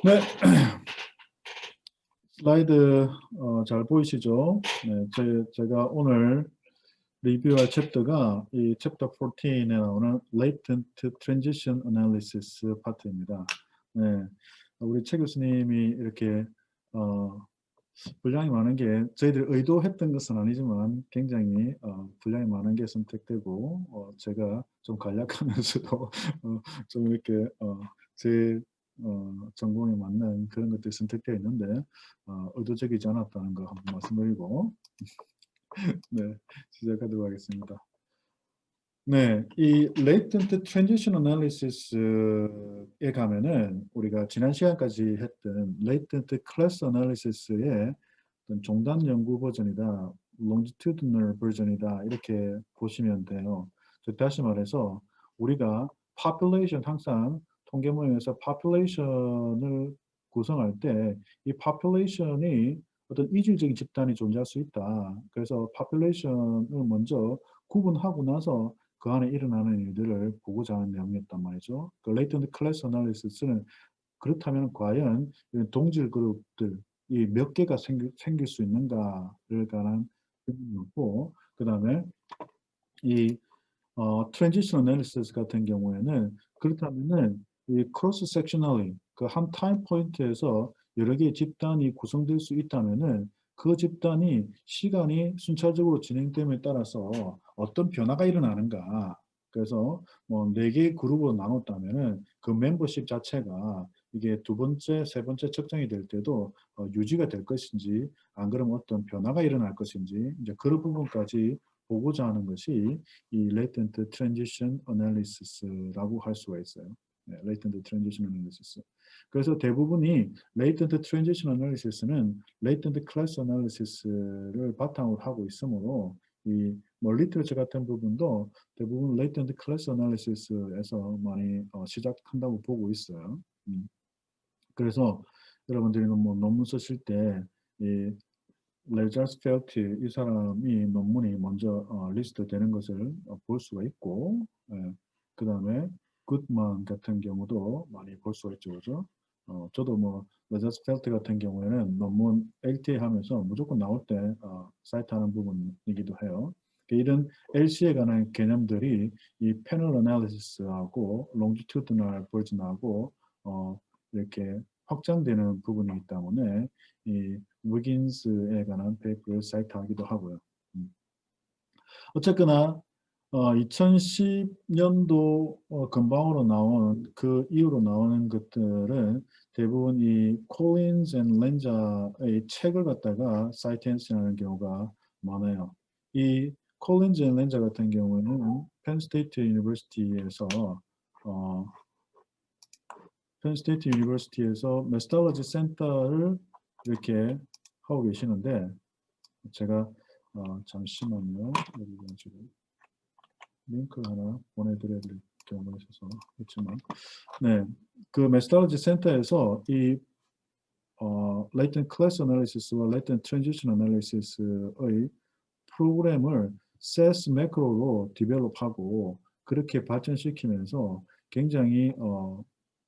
네, 슬라이드 잘 보이시죠? 네, 제가 오늘 리뷰할 챕터가 이 챕터 14에 나오는 Latent Transition Analysis 파트입니다. 네, 우리 최 교수님이 이렇게 분량이 많은 게 저희들이 의도했던 것은 아니지만 굉장히 분량이 많은 게 선택되고 제가 좀 간략하면서도 좀 이렇게 제 전공에 맞는 그런 것들이 선택되어 있는데 의도적이지 않았다는 거 한번 말씀드리고 네, 시작하도록 하겠습니다. 네, 이 Latent Transition Analysis에 가면은 우리가 지난 시간까지 했던 Latent Class Analysis의 어떤 종단 연구 버전이다, Longitudinal 버전이다 이렇게 보시면 돼요. 다시 말해서 우리가 population 항상 통계 모형에서 population을 구성할 때 이 population이 어떤 이질적인 집단이 존재할 수 있다. 그래서 population을 먼저 구분하고 나서 그 안에 일어나는 일들을 보고자 하는 내용이었단 말이죠. 그 Latent Class Analysis는 그렇다면 과연 이런 동질 그룹들이 몇 개가 생길 수 있는가를 관한 질문이었고, 그 다음에 이 Transition Analysis 같은 경우에는 그렇다면은 이 Cross Sectionally 그 한 타임 포인트에서 여러 개의 집단이 구성될 수 있다면은 그 집단이 시간이 순차적으로 진행됨에 따라서 어떤 변화가 일어나는가. 그래서 뭐 네 개의 그룹으로 나눴다면은 그 멤버십 자체가 이게 두 번째, 세 번째 측정이 될 때도 유지가 될 것인지 안 그러면 어떤 변화가 일어날 것인지 이제 그런 부분까지 보고자 하는 것이 이 Latent Transition Analysis라고 할 수가 있어요. 네, Latent Transition Analysis. 그래서 대부분이 Latent Transition Analysis는 Latent Class Analysis를 바탕으로 하고 있으므로 이뭐 리터처 같은 부분도 대부분 Latent Class Analysis에서 많이 시작한다고 보고 있어요. 그래서 여러분들이 뭐 논문 쓰실 때이 레자스펠트 이 사람이 논문이 먼저 리스트 되는 것을 볼 수가 있고 그 다음에 굿만 같은 경우도 많이 볼 수가 있죠. 그죠? 저도 뭐 레자스펠트 같은 경우에는 논문 LTA 하면서 무조건 나올 때 사이트하는 부분이기도 해요. 이런 LC에 관한 개념들이 이 패널 애널리시스하고 롱지튜드널 버전하고 이렇게 확장되는 부분이기 때문에 이 위긴스에 관한 페이퍼를 사이트하기도 하고요. 어쨌거나 2010년도 근방으로 나온 그 이후로 나오는 것들은 대부분 이 콜린즈 앤 렌자의 책을 갖다가 사이트하는 경우가 많아요. 이 콜린즈 앤 렌자 같은 경우에는 펜스테이트 유니버시티에서 펜스테이트 유니버시티에서 메스톨로지 센터를 이렇게 하고 계시는데 제가 잠시만요. 여기가 지금 링크 하나 보내드려야 될 경우가 있어서 그렇지만 네, 그 메스톨로지 센터에서 이 Latent Class Analysis와 Latent Transition Analysis의 프로그램을 SAS 매크로로 디벨롭하고 그렇게 발전시키면서 굉장히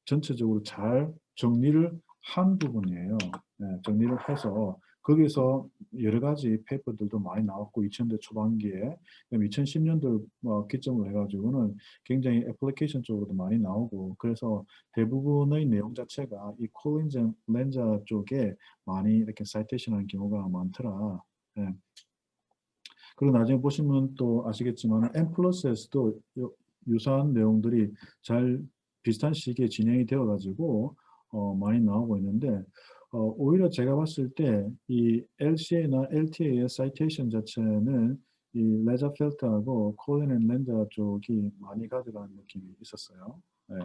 전체적으로 잘 정리를 한 부분이에요. 네, 정리를 해서 거기서 여러 가지 페이퍼들도 많이 나왔고 2000대 초반기에 2010년도 기점으로 해가지고는 굉장히 애플리케이션 쪽으로도 많이 나오고 그래서 대부분의 내용 자체가 이 콜린즈 렌자 쪽에 많이 이렇게 사이테이션하는 경우가 많더라. 네. 그리고 나중에 보시면 또 아시겠지만 M+S도 유사한 내용들이 잘 비슷한 시기에 진행이 되어 가지고 많이 나오고 있는데 오히려 제가 봤을 때 이 LCA나 LTA의 사이테이션 자체는 이 레자펠트하고 콜린 앤 렌자 쪽이 많이 가져가는 느낌이 있었어요. 네.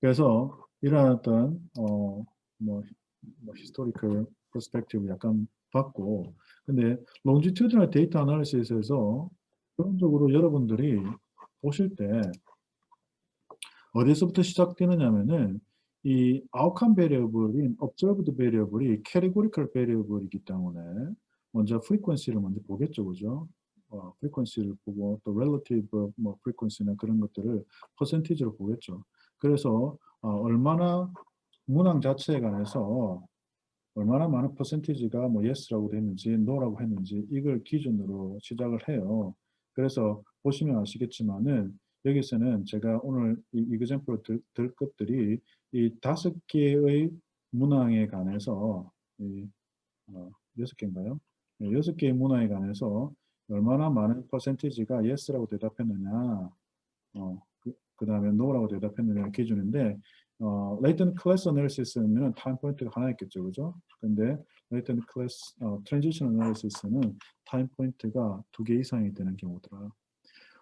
그래서 이러한 어떤 뭐 히스토리컬 퍼스펙티브 약간 받고 근데 롱지튜드널 데이터 아나리시스에서 기본적으로 여러분들이 보실 때 어디서부터 시작되느냐면은 이 아웃컴 베리어블인 observed 베리어블이 캐리고리컬 베리어블이기 때문에 먼저 프리퀀시를 먼저 보겠죠, 그죠? 프리퀀시를 보고 또 relative 뭐 프리퀀시나 그런 것들을 퍼센티지로 보겠죠. 그래서 얼마나 문항 자체에 관해서 얼마나 많은 퍼센티지가 뭐 yes라고 됐는지 no라고 했는지 이걸 기준으로 시작을 해요. 그래서 보시면 아시겠지만은 여기서는 제가 오늘 이 example로 들 것들이 이 5개의 문항에 관해서 이 6개인가요? 네, 6개의 문항에 관해서 얼마나 많은 퍼센티지가 yes라고 대답했느냐 그 다음에 no라고 대답했느냐 기준인데 latent class analysis는 타임 포인트가 하나 있겠죠, 그죠? 근데 latent class transition analysis는 타임 포인트가 2개 이상이 되는 경우더라.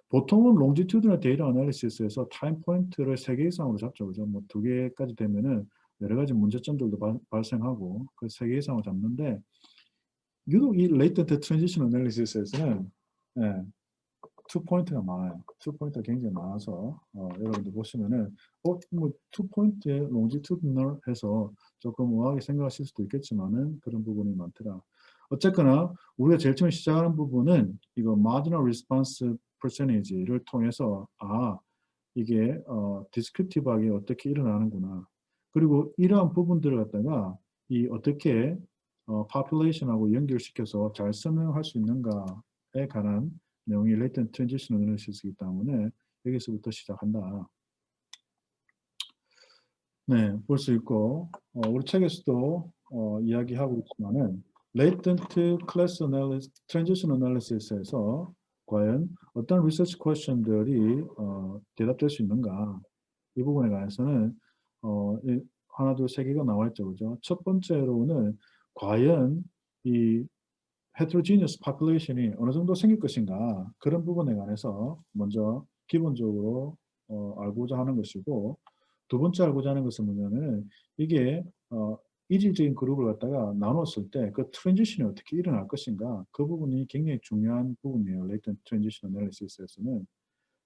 보통은 longitudinal data analysis에서 타임 포인트를 3개 이상으로 잡죠, 그죠? 뭐 2개까지 되면은 여러 가지 문제점들도 발생하고 그 3개 이상으로 잡는데 유독 이 latent transition analysis에서는 예, 2포인트가 많아요. 2포인트가 굉장히 많아서 여러분들 보시면은 뭐 2포인트에 longitudinal 해서 조금 우아하게 생각하실 수도 있겠지만은 그런 부분이 많더라. 어쨌거나 우리가 제일 처음 시작하는 부분은 이거 marginal response percentage를 통해서 이게 descriptive하게 어떻게 일어나는구나. 그리고 이러한 부분들을 갖다가 이 어떻게 population하고 연결시켜서 잘 설명할 수 있는가에 관한 내용이 latent transition analysis이기 때문에 여기서부터 시작한다. 네, 볼 수 있고 우리 책에서도 이야기하고 있지만은 latent class analysis, transition analysis에서 과연 어떤 research question들이 대답될 수 있는가 이 부분에 관해서는 하나, 둘, 세 개가 나와 있죠, 그죠? 첫 번째로는 과연 이 heterogeneous population이 어느 정도 생길 것인가 그런 부분에 관해서 먼저 기본적으로 알고자 하는 것이고 두 번째 알고자 하는 것은 뭐냐면 이게 이질적인 그룹을 갖다가 나눴을 때 그 트랜지션이 어떻게 일어날 것인가 그 부분이 굉장히 중요한 부분이에요. latent transition analysis에서는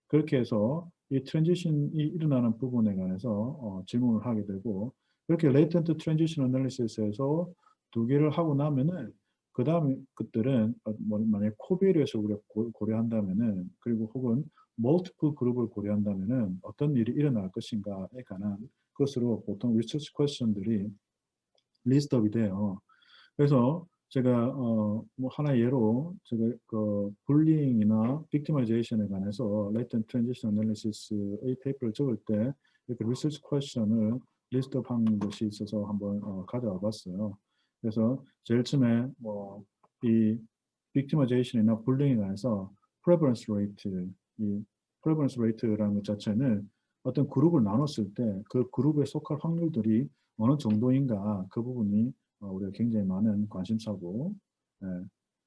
그렇게 해서 이 트랜지션이 일어나는 부분에 관해서 질문을 하게 되고 그렇게 latent transition analysis에서 2개를 하고 나면은 그 다음에 것들은 만약에 코비리에서 우리가 고려한다면은 그리고 혹은 multiple 그룹을 고려한다면은 어떤 일이 일어날 것인가에 관한 것으로 보통 리서치 퀘스천들이 리스트업이 돼요. 그래서 제가 뭐 하나 예로 제가 그 불링이나 빅티마이제이션에 관해서 latent transition analysis의 페이퍼를 적을 때 이렇게 리서치 퀘스천을 리스트업한 것이 있어서 한번 가져와 봤어요. 그래서 제일 처음에 뭐 이 빅티마이제이션이나 불링에 관해서 prevalence rate, 이 prevalence rate라는 것 자체는 어떤 그룹을 나눴을 때 그 그룹에 속할 확률들이 어느 정도인가 그 부분이 우리가 굉장히 많은 관심사고 예.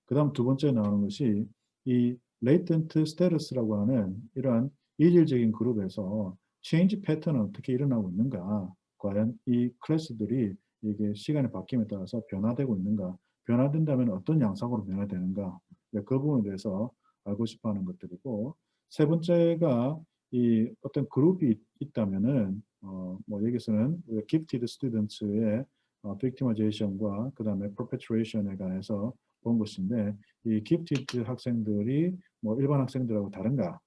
그 다음 두 번째 나오는 것이 이 latent status라고 하는 이러한 이질적인 그룹에서 change 패턴은 어떻게 일어나고 있는가 과연 이 클래스들이 이게 시간이 바뀜에 따라서 변화되고 있는가 변화된다면 어떤 양상으로 변화되는가 그 부분에 대해서 알고 싶어 하는 것들이고 세 번째가 이 어떤 그룹이 있다면은 뭐 여기서는 gifted students의 victimization과 그 다음에 perpetuation에 관해서 본 것인데 이 gifted 학생들이 뭐 일반 학생들하고 다른가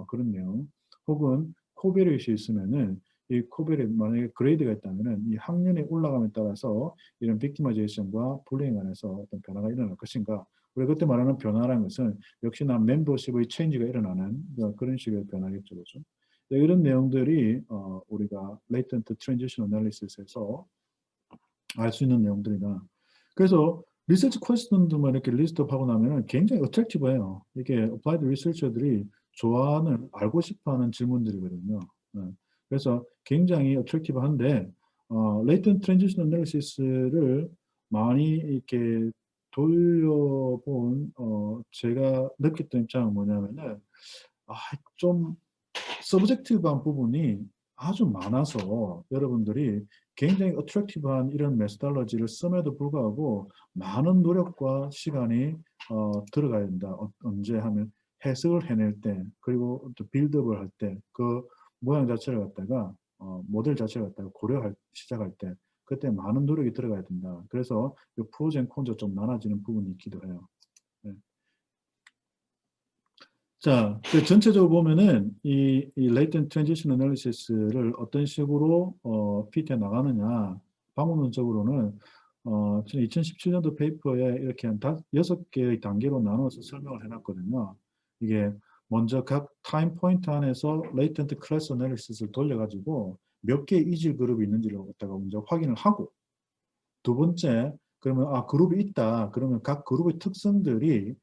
그런 내용 혹은 코베렛이 있으면은 이 코베렛 만약에 그레이드가 있다면은 이 학년이 올라감에 따라서 이런 victimization과 불링에 관해서 어떤 변화가 일어날 것인가 우리가 그때 말하는 변화라는 것은 역시나 멤버십의 체인지가 일어나는 그런 식의 변화겠죠, 그렇죠? 네, 이런 내용들이 우리가 latent transition analysis에서 알 수 있는 내용들이다. 그래서 리서치 퀘스천들만 이렇게 리스트업하고 나면 굉장히 어트랙티브해요. 이게 어플라이드 리서처들이 좋아하는, 알고 싶어하는 질문들이거든요. 네. 그래서 굉장히 어트랙티브한데 latent transition analysis를 많이 이렇게 돌려본 제가 느꼈던 입장은 뭐냐면은 좀 서브젝티브한 부분이 아주 많아서 여러분들이 굉장히 어트랙티브한 이런 메소달러지를 씀에도 불구하고 많은 노력과 시간이 들어가야 된다. 언제 하면 해석을 해낼 때 그리고 또 빌드업을 할 때 그 모양 자체를 갖다가 모델 자체를 갖다가 시작할 때 그때 많은 노력이 들어가야 된다. 그래서 이 프로젠 콘저 좀 나눠지는 부분이 있기도 해요. 네. 자, 그 전체적으로 보면은 이 latent transition analysis를 어떤 식으로 피트해 나가느냐, 방법론적으로는 저는 2017년도 페이퍼에 이렇게 한 6개의 단계로 나눠서 설명을 해놨거든요. 이게 먼저 각 타임 포인트 안에서 latent class analysis를 돌려가지고 몇 개의 이질 그룹이 있는지를 갖다가 먼저 확인을 하고, 두 번째, 그러면 그룹이 있다. 그러면 각 그룹의 특성들이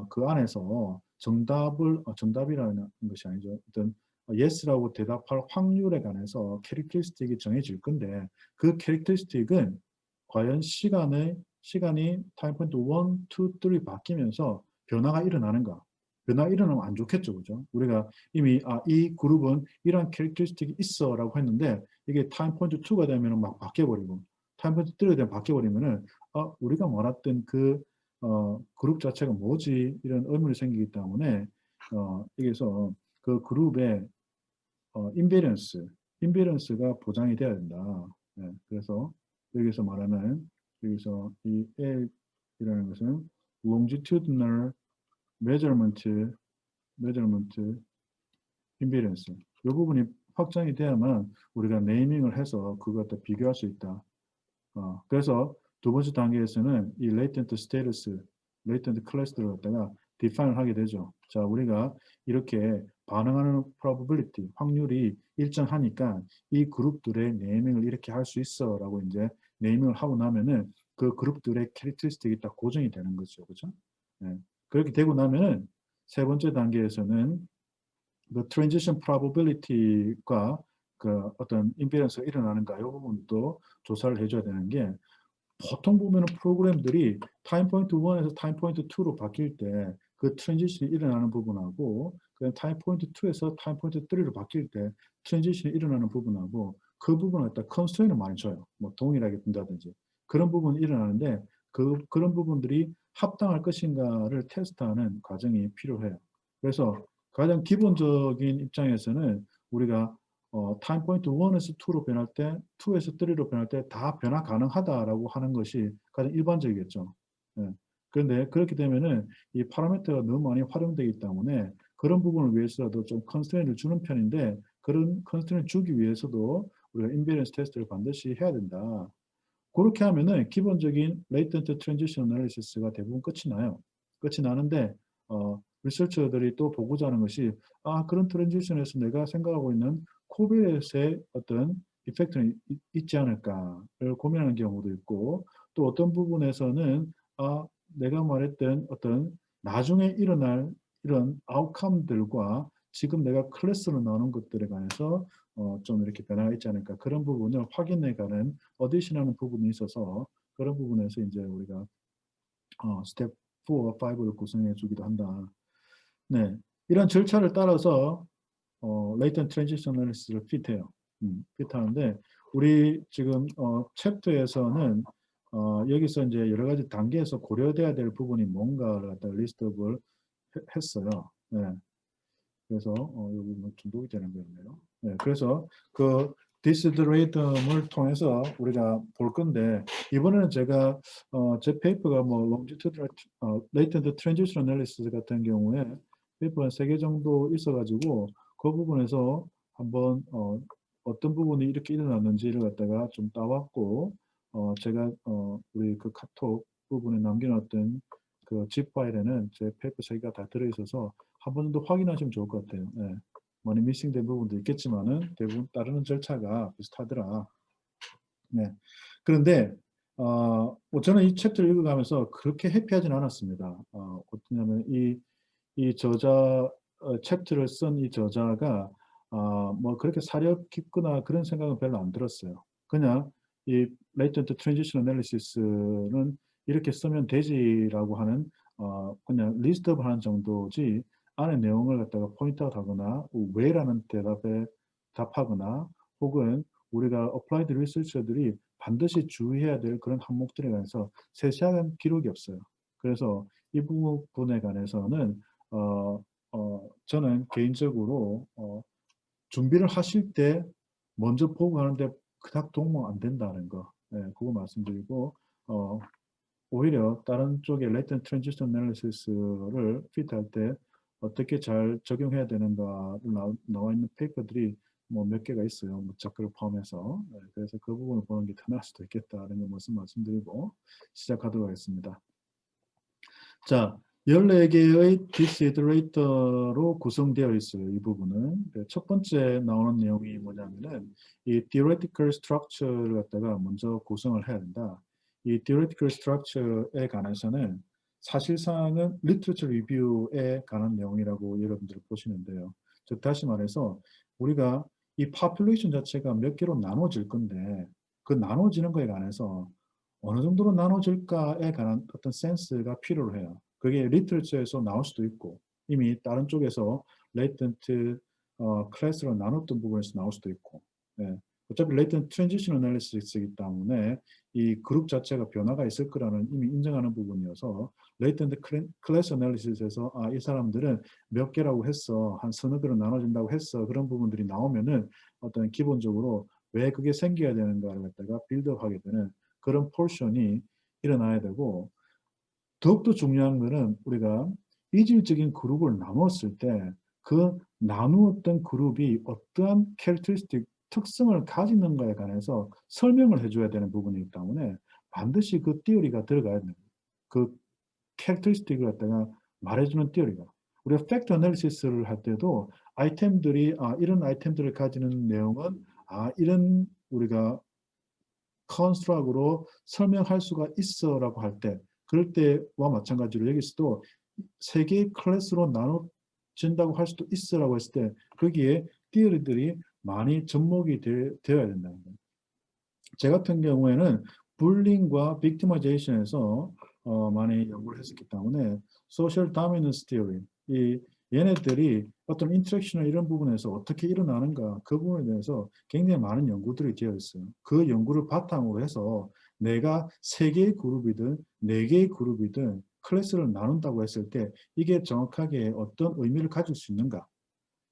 그 안에서 정답이라는 것이 아니죠. 어떤 yes라고 대답할 확률에 관해서 캐릭터리스틱이 정해질 건데 그 캐릭터리스틱은 과연 시간이 타임 포인트 1, 2, 3 바뀌면서 변화가 일어나는가? 변화가 일어나면 안 좋겠죠, 그죠? 우리가 이미 이 그룹은 이러한 캐릭터리스틱이 있어라고 했는데 이게 타임 포인트 2가 되면 막 바뀌어버리고 타임 포인트 3가 되면 바뀌어버리면은 우리가 말했던 그 그룹 자체가 뭐지? 이런 의문이 생기기 때문에 여기서 그 그룹의 인베런스가 보장이 돼야 된다. 네, 그래서 여기서 말하는 여기서 이 L이라는 것은 longitudinal measurement 인베런스 이 부분이 확정이 돼야만 우리가 네이밍을 해서 그걸 갖다 비교할 수 있다. 그래서 두 번째 단계에서는 이 latent status, latent class들을 갖다가 define을 하게 되죠. 자, 우리가 이렇게 반응하는 probability, 확률이 일정하니까 이 그룹들의 네이밍을 이렇게 할 수 있어 라고 이제 네이밍을 하고 나면은 그 그룹들의 캐릭터리스틱이 딱 고정이 되는 거죠. 그죠? 네. 그렇게 되고 나면은 세 번째 단계에서는 그 transition probability가 그 어떤 임피던스가 일어나는가 이 부분도 조사를 해줘야 되는 게 보통 보면은 프로그램들이 타임 포인트 1에서 타임 포인트 2로 바뀔 때 그 트랜지션이 일어나는 부분하고 그 타임 포인트 2에서 타임 포인트 3로 바뀔 때 트랜지션이 일어나는 부분하고 그 부분을 갖다 컨스트레인을 많이 줘요. 뭐 동일하게 둔다든지 그런 부분이 일어나는데 그런 부분들이 합당할 것인가를 테스트하는 과정이 필요해요. 그래서 가장 기본적인 입장에서는 우리가 타임 포인트 1에서 2로 변할 때, 2에서 3로 변할 때 다 변화 가능하다라고 하는 것이 가장 일반적이겠죠. 예. 그런데 그렇게 되면은 이 파라미터가 너무 많이 활용되기 때문에 그런 부분을 위해서라도 좀 컨스트레인을 주는 편인데 그런 컨스트레인을 주기 위해서도 우리가 인베런스 테스트를 반드시 해야 된다. 그렇게 하면은 기본적인 latent transition analysis가 대부분 끝이 나요. 끝이 나는데 리서처들이 또 보고자 하는 것이 그런 트랜지션에서 내가 생각하고 있는 코비렛의 어떤 이펙트는 있지 않을까를 고민하는 경우도 있고 또 어떤 부분에서는 내가 말했던 어떤 나중에 일어날 이런 아웃컴들과 지금 내가 클래스로 나눈 것들에 관해서 좀 이렇게 변화가 있지 않을까 그런 부분을 확인해가는 어디션하는 부분이 있어서 그런 부분에서 이제 우리가 스텝 4, 5를 구성해 주기도 한다. 네, 이런 절차를 따라서 latent transition analysis를 핏해요. 핏하는데 우리 지금 챕터에서는 여기서 이제 여러 가지 단계에서 고려돼야 될 부분이 뭔가를 갖다 리스트업을 했어요. 네. 그래서 여기 뭐 중독이 되는 거였네요. 네, 그래서 그 디스드레이텀을 통해서 우리가 볼 건데 이번에는 제가 제 페이퍼가 뭐 longitudinal latent transition analysis 같은 경우에 페이퍼가 3개 정도 있어가지고 그 부분에서 한번 어떤 부분이 이렇게 일어났는지를 갖다가 좀 따왔고 제가 우리 그 카톡 부분에 남겨놨던 그 zip 파일에는 제 페이퍼 3개가 다 들어있어서 한 번 더 확인하시면 좋을 것 같아요. 네. 많이 미싱된 부분도 있겠지만은 대부분 따르는 절차가 비슷하더라. 네. 그런데 뭐 저는 이 챕터를 읽어가면서 그렇게 해피하진 않았습니다. 어떠냐면 이 저자 챕터를 쓴 이 저자가 뭐 그렇게 사려 깊거나 그런 생각은 별로 안 들었어요. 그냥 이 latent transition analysis는 이렇게 쓰면 되지라고 하는 그냥 리스트업 하는 정도지 안에 내용을 갖다가 포인트아웃하거나 왜라는 대답에 답하거나 혹은 우리가 어플라이드 리서처들이 반드시 주의해야 될 그런 항목들에 관해서 세세한 기록이 없어요. 그래서 이 부분에 관해서는 저는 개인적으로 준비를 하실 때 먼저 보고 하는데 그닥 도움 안 된다는 거, 그거 말씀드리고 오히려 다른 쪽에 latent transition analysis를 핏할 때 어떻게 잘 적용해야 되는가를 나와 있는 페이퍼들이 뭐 몇 개가 있어요. 뭐 작가를 포함해서. 네, 그래서 그 부분을 보는 게 더 나을 수도 있겠다는 걸 말씀드리고 시작하도록 하겠습니다. 자, 14개의 디스이더레이터로 구성되어 있어요. 이 부분은. 첫 번째 나오는 내용이 뭐냐면은 이 theoretical structure를 갖다가 먼저 구성을 해야 된다. 이 theoretical structure에 관해서는 사실상은 literature review에 관한 내용이라고 여러분들 보시면 돼요. 즉 다시 말해서 우리가 이 population 자체가 몇 개로 나눠질 건데 그 나눠지는 거에 관해서 어느 정도로 나눠질까에 관한 어떤 센스가 필요로 해요. 그게 리터처에서 나올 수도 있고 이미 다른 쪽에서 레이턴트 클래스로 나눴던 부분에서 나올 수도 있고 네. 어차피 레이턴트 트랜지션 애널리시스이기 때문에 이 그룹 자체가 변화가 있을 거라는 이미 인정하는 부분이어서 레이턴트 클래스 애널리시스에서 아, 이 사람들은 몇 개라고 했어. 한 서너 개로 나눠진다고 했어. 그런 부분들이 나오면은 어떤 기본적으로 왜 그게 생겨야 되는가를 갖다가 빌드업하게 되는 그런 포션이 일어나야 되고 더욱더 중요한 것은 우리가 이질적인 그룹을 나눴을 때 그 나누었던 그룹이 어떠한 캐릭터리스틱 특성을 가지는가에 관해서 설명을 해줘야 되는 부분이기 때문에 반드시 그 띠어리가 들어가야 됩니다. 그 캐릭터리스틱을 갖다가 말해주는 띠어리가. 우리가 팩트 애널리시스를 할 때도 아이템들이 이런 아이템들을 가지는 내용은 이런 우리가 컨스트럭으로 설명할 수가 있어라고 할 때 그럴 때와 마찬가지로 여기서도 세 개의 클래스로 나눠진다고 할 수도 있어라고 했을 때 거기에 띠어리들이 많이 접목이 되어야 된다는 거예요. 제 같은 경우에는 불링과 빅티마이제이션에서 많이 연구를 했었기 때문에 소셜 다미넌스 티어리 이 얘네들이 어떤 인터랙션이나 이런 부분에서 어떻게 일어나는가 그 부분에 대해서 굉장히 많은 연구들이 되어 있어요. 그 연구를 바탕으로 해서 내가 세 개의 그룹이든 네 개의 그룹이든 클래스를 나눈다고 했을 때 이게 정확하게 어떤 의미를 가질 수 있는가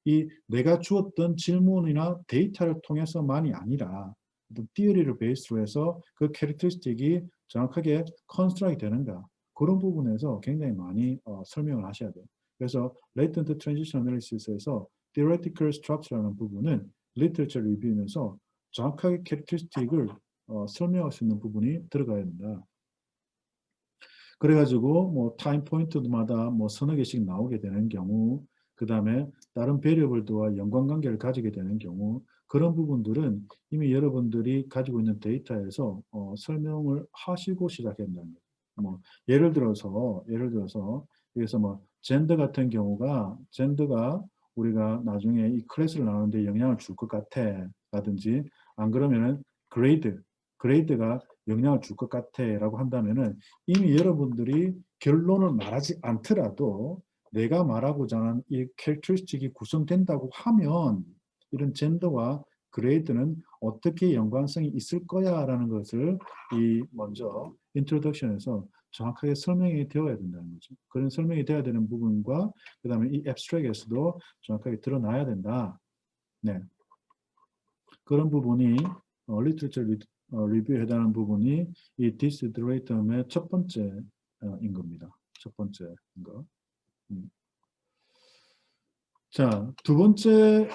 이 내가 주었던 질문이나 데이터를 통해서만이 아니라 어떤 티어리를 베이스로 해서 그 캐릭터리스틱이 정확하게 컨스트럭이 되는가 그런 부분에서 굉장히 많이 설명을 하셔야 돼요. 그래서 Latent Transition Analysis에서 Theoretical Structure라는 부분은 Literature Review면서 정확하게 캐릭터리스틱을 설명할 수 있는 부분이 들어가야 된다. 그래가지고 뭐 타임 포인트마다 뭐 서너 개씩 나오게 되는 경우 그 다음에 다른 베리어블들과 연관관계를 가지게 되는 경우 그런 부분들은 이미 여러분들이 가지고 있는 데이터에서 설명을 하시고 시작한다는 거예요. 뭐 예를 들어서 여기서 뭐 젠더 같은 경우가 젠더가 우리가 나중에 이 클래스를 나누는데 영향을 줄 것 같아 라든지 안 그러면은 그레이드가 영향을 줄 것 같아 라고 한다면은 이미 여러분들이 결론을 말하지 않더라도 내가 말하고자 하는 이 캐릭터리스틱이 구성된다고 하면 이런 젠더와 그레이드는 어떻게 연관성이 있을 거야 라는 것을 이 먼저 인트로덕션에서 정확하게 설명이 되어야 된다는 거죠. 그런 설명이 되어야 되는 부분과 그 다음에 이 앱스트랙에서도 정확하게 드러나야 된다. 네. 그런 부분이 리터처 리뷰에 해당하는 부분이 이 디스드레이텀의 첫 번째인 겁니다. 첫 번째인 거. 자, 두 번째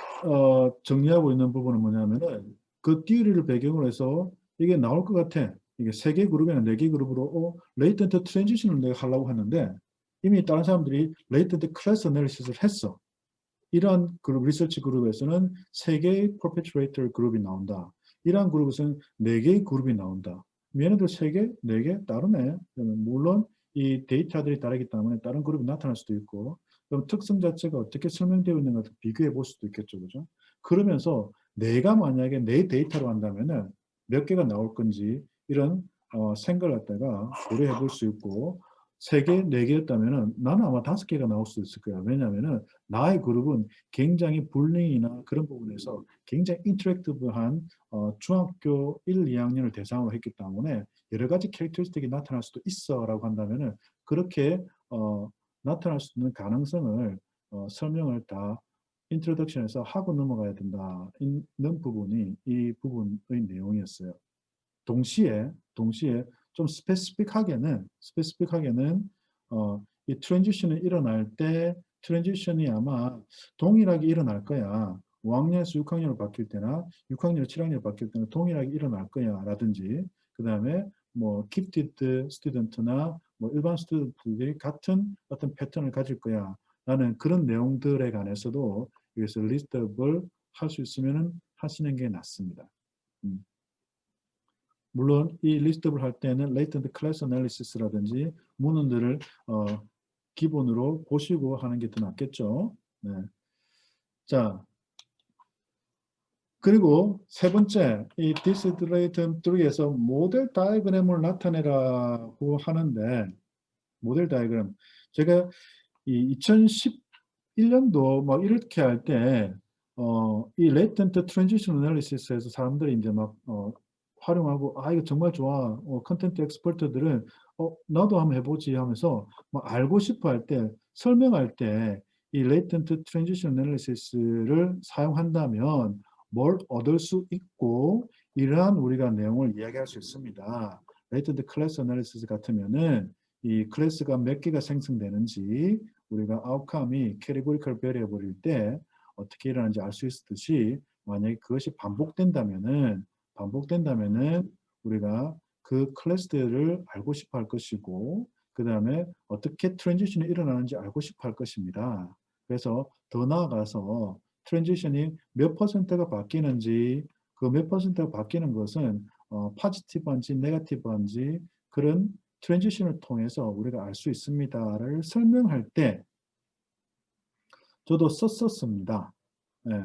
정리하고 있는 부분은 뭐냐면은 그 띠어리를 배경으로 해서 이게 나올 것 같아. 이게 세 개 그룹이나 네 개 그룹으로 레이턴트 트랜지션을 내가 하려고 하는데 이미 다른 사람들이 레이턴트 클래스 애널리시스를 했어. 이러한 그룹 리서치 그룹에서는 세 개의 퍼페트레이터 그룹이 나온다. 이러한 그룹에서는 네 개의 그룹이 나온다. 얘네들 세 개, 네 개 다르네. 물론 이 데이터들이 다르기 때문에 다른 그룹이 나타날 수도 있고 그럼 특성 자체가 어떻게 설명되어 있는가 비교해 볼 수도 있겠죠. 그죠? 그러면서 내가 만약에 내 데이터로 한다면은 몇 개가 나올 건지 이런 생각을 갖다가 고려해 볼 수 있고 세 개, 네 개였다면은 나는 아마 다섯 개가 나올 수 있을 거야. 왜냐하면은 나의 그룹은 굉장히 불링이나 그런 부분에서 굉장히 인터랙티브한 중학교 1, 2학년을 대상으로 했기 때문에 여러 가지 캐릭터리스틱이 나타날 수도 있어라고 한다면은 그렇게 나타날 수 있는 가능성을 설명을 다 인트로덕션에서 하고 넘어가야 된다. 있는 부분이 이 부분의 내용이었어요. 동시에 좀 스페시픽하게는 이 트랜지션이 일어날 때 트랜지션이 아마 동일하게 일어날 거야. 5학년에서 6학년으로 바뀔 때나 6학년, 7학년으로 바뀔 때는 동일하게 일어날 거야. 라든지 그 다음에 뭐 gifted 스튜던트나 뭐 일반 스튜던트들이 같은 어떤 패턴을 가질 거야. 라는 그런 내용들에 관해서도 여기서 리스트업을 할 수 있으면 하시는 게 낫습니다. 물론 이 리스트업을 할 때는 latent class analysis라든지 문헌들을 기본으로 보시고 하는 게 더 낫겠죠. 네. 자, 그리고 세 번째, 이 디스트레이튼 3에서 모델 다이그램을 나타내라고 하는데, 모델 다이그램. 제가 이 2011년도 막 이렇게 할 때, 이 latent transition analysis에서 사람들이 이제 막, 활용하고, 아, 이거 정말 좋아. 컨텐트 엑스퍼트들은, 나도 한번 해보지 하면서, 막 알고 싶어 할 때, 설명할 때, 이 latent transition analysis를 사용한다면, 뭘 얻을 수 있고, 이러한 우리가 내용을 이야기할 수 있습니다. latent class analysis 같으면은, 이 클래스가 몇 개가 생성되는지 우리가 아웃컴이 캐리고리컬 베리어블일 때 어떻게 일어나는지 알 수 있듯이 만약에 그것이 반복된다면은 우리가 그 클래스들을 알고 싶어 할 것이고 그 다음에 어떻게 트랜지션이 일어나는지 알고 싶어 할 것입니다. 그래서 더 나아가서 트랜지션이 몇 퍼센트가 바뀌는지 그 몇 퍼센트가 바뀌는 것은 포지티브한지 네거티브한지 그런 트랜지션을 통해서 우리가 알 수 있습니다를 설명할 때 저도 썼었습니다. 예.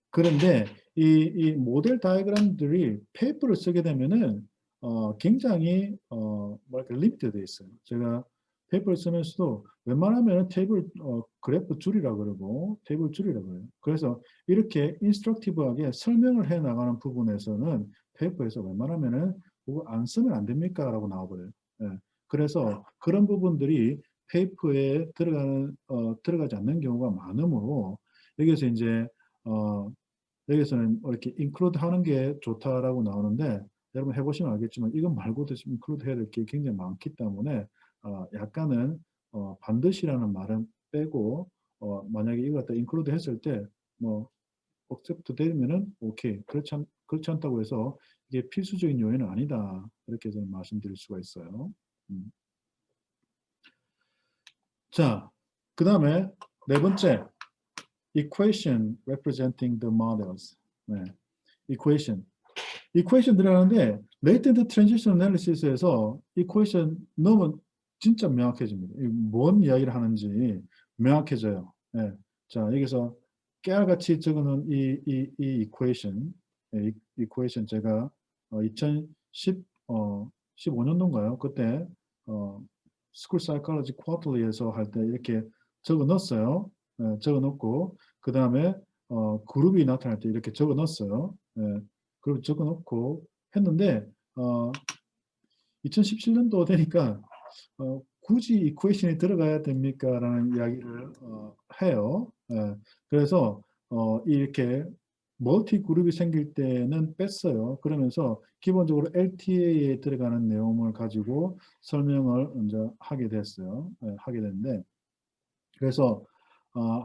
그런데 이 모델 다이그램들이 페이퍼를 쓰게 되면은 굉장히 뭐랄까 리미트되어 있어요. 제가 페이퍼를 쓰면서도 웬만하면 테이블 그래프 줄이라 그러고 테이블 줄이라 그래요. 그래서 이렇게 인스트럭티브하게 설명을 해 나가는 부분에서는 페이퍼에서 웬만하면은 그거 안 쓰면 안 됩니까? 라고 나와버려요. 예. 그래서 그런 부분들이 페이퍼에 들어가지 않는 경우가 많으므로 여기서 이제 여기서는 이렇게 include 하는 게 좋다라고 나오는데 여러분 해보시면 알겠지만 이건 말고도 지금 include 해야 될 게 굉장히 많기 때문에 약간은 반드시라는 말은 빼고 만약에 이거 갖다 include 했을 때뭐 accept 되면은 오케이 그렇지 않다고 해서 이게 필수적인 요인은 아니다 이렇게 저는 말씀드릴 수가 있어요. 자, 그 다음에 네 번째 equation representing the models. 네. equation 들어가는데 latent transition analysis에서 equation 넣으면 진짜 명확해집니다. 뭔 이야기를 하는지 명확해져요. 네. 자, 여기서 깨알같이 적어놓은 이 equation, equation 제가 2015년도인가요? 그때 School Psychology Quarterly에서 할 때 이렇게 적어 넣었어요. 적어 넣고 그 다음에 그룹이 나타날 때 이렇게 적어 넣었어요. 그걸 적어 놓고 했는데 2017년도 되니까 굳이 이퀘이션이 들어가야 됩니까? 라는 이야기를 해요. 그래서 이렇게 멀티 그룹이 생길 때는 뺐어요. 그러면서 기본적으로 LTA에 들어가는 내용을 가지고 설명을 먼저 하게 됐어요. 하게 됐는데 그래서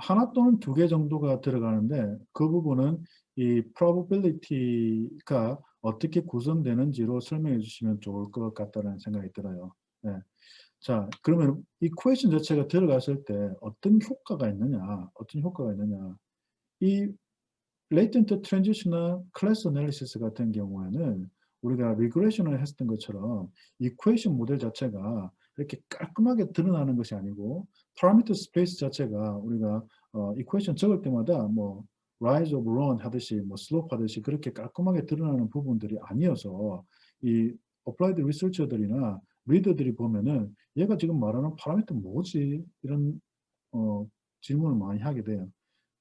하나 또는 두 개 정도가 들어가는데 그 부분은 이 probability가 어떻게 구성되는지로 설명해 주시면 좋을 것 같다는 생각이 들어요. 네. 자, 그러면 equation 자체가 들어갔을 때 어떤 효과가 있느냐? 어떤 효과가 있느냐? 이 latent transition이나 class analysis 같은 경우에는 우리가 regression을 했던 것처럼 equation 모델 자체가 이렇게 깔끔하게 드러나는 것이 아니고 parameter space 자체가 우리가 equation 적을 때마다 뭐 rise of run 하듯이 뭐 slope 하듯이 그렇게 깔끔하게 드러나는 부분들이 아니어서 이 applied researcher들이나 리더들이 보면은 얘가 지금 말하는 파라미터 뭐지? 이런 질문을 많이 하게 돼요.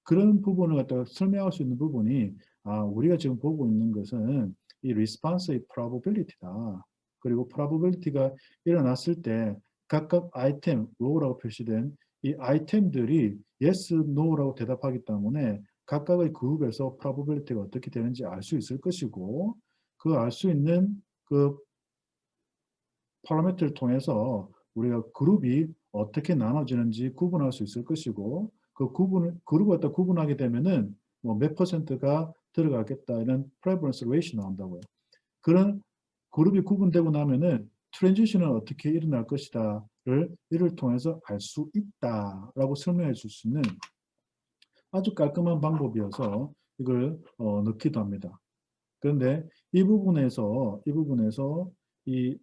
그런 부분을 갖다가 설명할 수 있는 부분이 우리가 지금 보고 있는 것은 이 response의 probability다. 그리고 probability가 일어났을 때 각각 아이템, row라고 표시된 이 아이템들이 yes, no라고 대답하기 때문에 각각의 그룹에서 probability가 어떻게 되는지 알 수 있을 것이고 그 알 수 있는 그 파라미터를 통해서 우리가 그룹이 어떻게 나눠지는지 구분할 수 있을 것이고 그 그룹을 갖다 구분하게 되면은 뭐 몇 퍼센트가 들어가겠다 이런 preference ratio 나온다고요. 그런 그룹이 구분되고 나면은 트랜지션은 어떻게 일어날 것이다를 이를 통해서 알 수 있다라고 설명해 줄 수 있는 아주 깔끔한 방법이어서 이걸 넣기도 합니다. 그런데 이 부분에서 이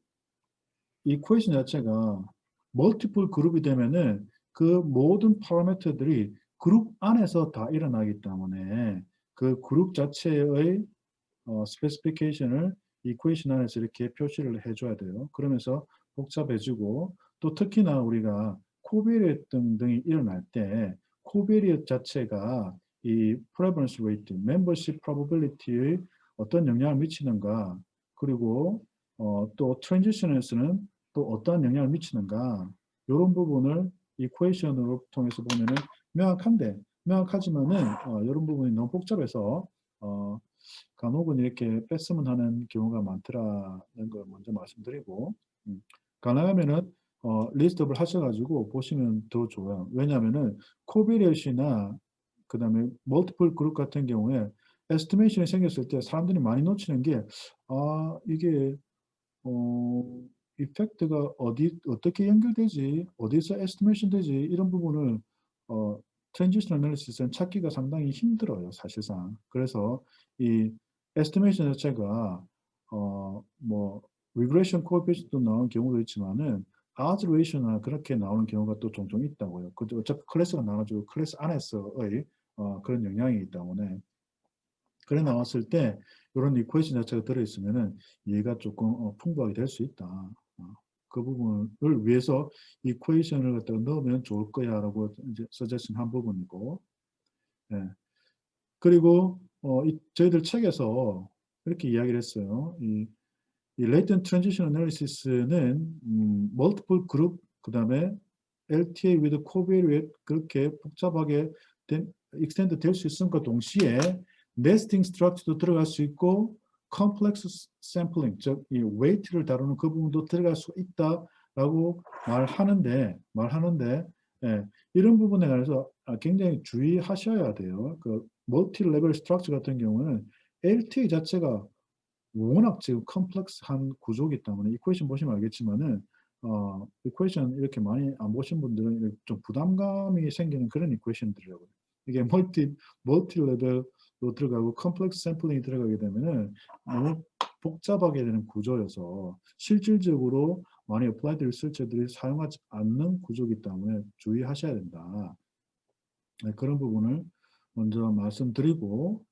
이퀘이션 자체가 멀티플 그룹이 되면은 그 모든 파라미터들이 그룹 안에서 다 일어나기 때문에 그 그룹 자체의 스페시피케이션을 이퀘이션 안에서 이렇게 표시를 해줘야 돼요. 그러면서 복잡해지고 또 특히나 우리가 코비리엇 등등이 일어날 때 코비리엇 자체가 이 prevalence rate, membership probability의 어떤 영향을 미치는가 그리고 또 트랜지션에서는 또 어떠한 영향을 미치는가 이런 부분을 이퀘이션으로 통해서 보면은 명확하지만은 이런 부분이 너무 복잡해서 간혹은 이렇게 뺐으면 하는 경우가 많더라는 걸 먼저 말씀드리고 가능하면은 리스트업을 하셔가지고 보시면 더 좋아요. 왜냐하면은 코비렛이나 그 다음에 멀티플 그룹 같은 경우에 에스티메이션이 생겼을 때 사람들이 많이 놓치는 게 이게 이펙트가 어떻게 연결되지 어디서 에스티메이션 되지 이런 부분을 트랜지션 애널리시스는 찾기가 상당히 힘들어요 사실상. 그래서 이 에스티메이션 자체가 뭐 리그레션 코에피션도 나오는 경우도 있지만은 odds ratio나 그렇게 나오는 경우가 또 종종 있다고요. 근데 어차피 클래스가 나와가지고 클래스 안에서의 그런 영향이기 때문에 그래 나왔을 때 이런 이퀘이션 자체가 들어있으면은 이해가 조금 풍부하게 될 수 있다. 그 부분을 위해서 이퀘이션을 갖다가 넣으면 좋을 거야라고 이제 서제션 한 부분이고, 예. 그리고 저희들 책에서 이렇게 이야기를 했어요. 이 latent transition analysis는 multiple group 그다음에 LTA with covariate 그렇게 복잡하게 extend 될 수 있음과 동시에 nesting structure도 들어갈 수 있고 complex sampling 즉 이 weight를 다루는 그 부분도 들어갈 수 있다라고 말하는데 예, 이런 부분에 관해서 굉장히 주의하셔야 돼요. 그 멀티 레벨 스트럭처 같은 경우는 LTA 자체가 워낙 지금 컴플렉스한 구조이기 때문에 이퀘이션 보시면 알겠지만은 이퀘이션 이렇게 많이 안 보신 분들은 좀 부담감이 생기는 그런 이퀘이션들이라고요. 이게 멀티 레벨로 들어가고 컴플렉스 샘플링이 들어가게 되면은 너무 복잡하게 되는 구조여서 실질적으로 많이 어플라이드 리서치들이 사용하지 않는 구조이기 때문에 주의하셔야 된다. 네, 그런 부분을 먼저 말씀드리고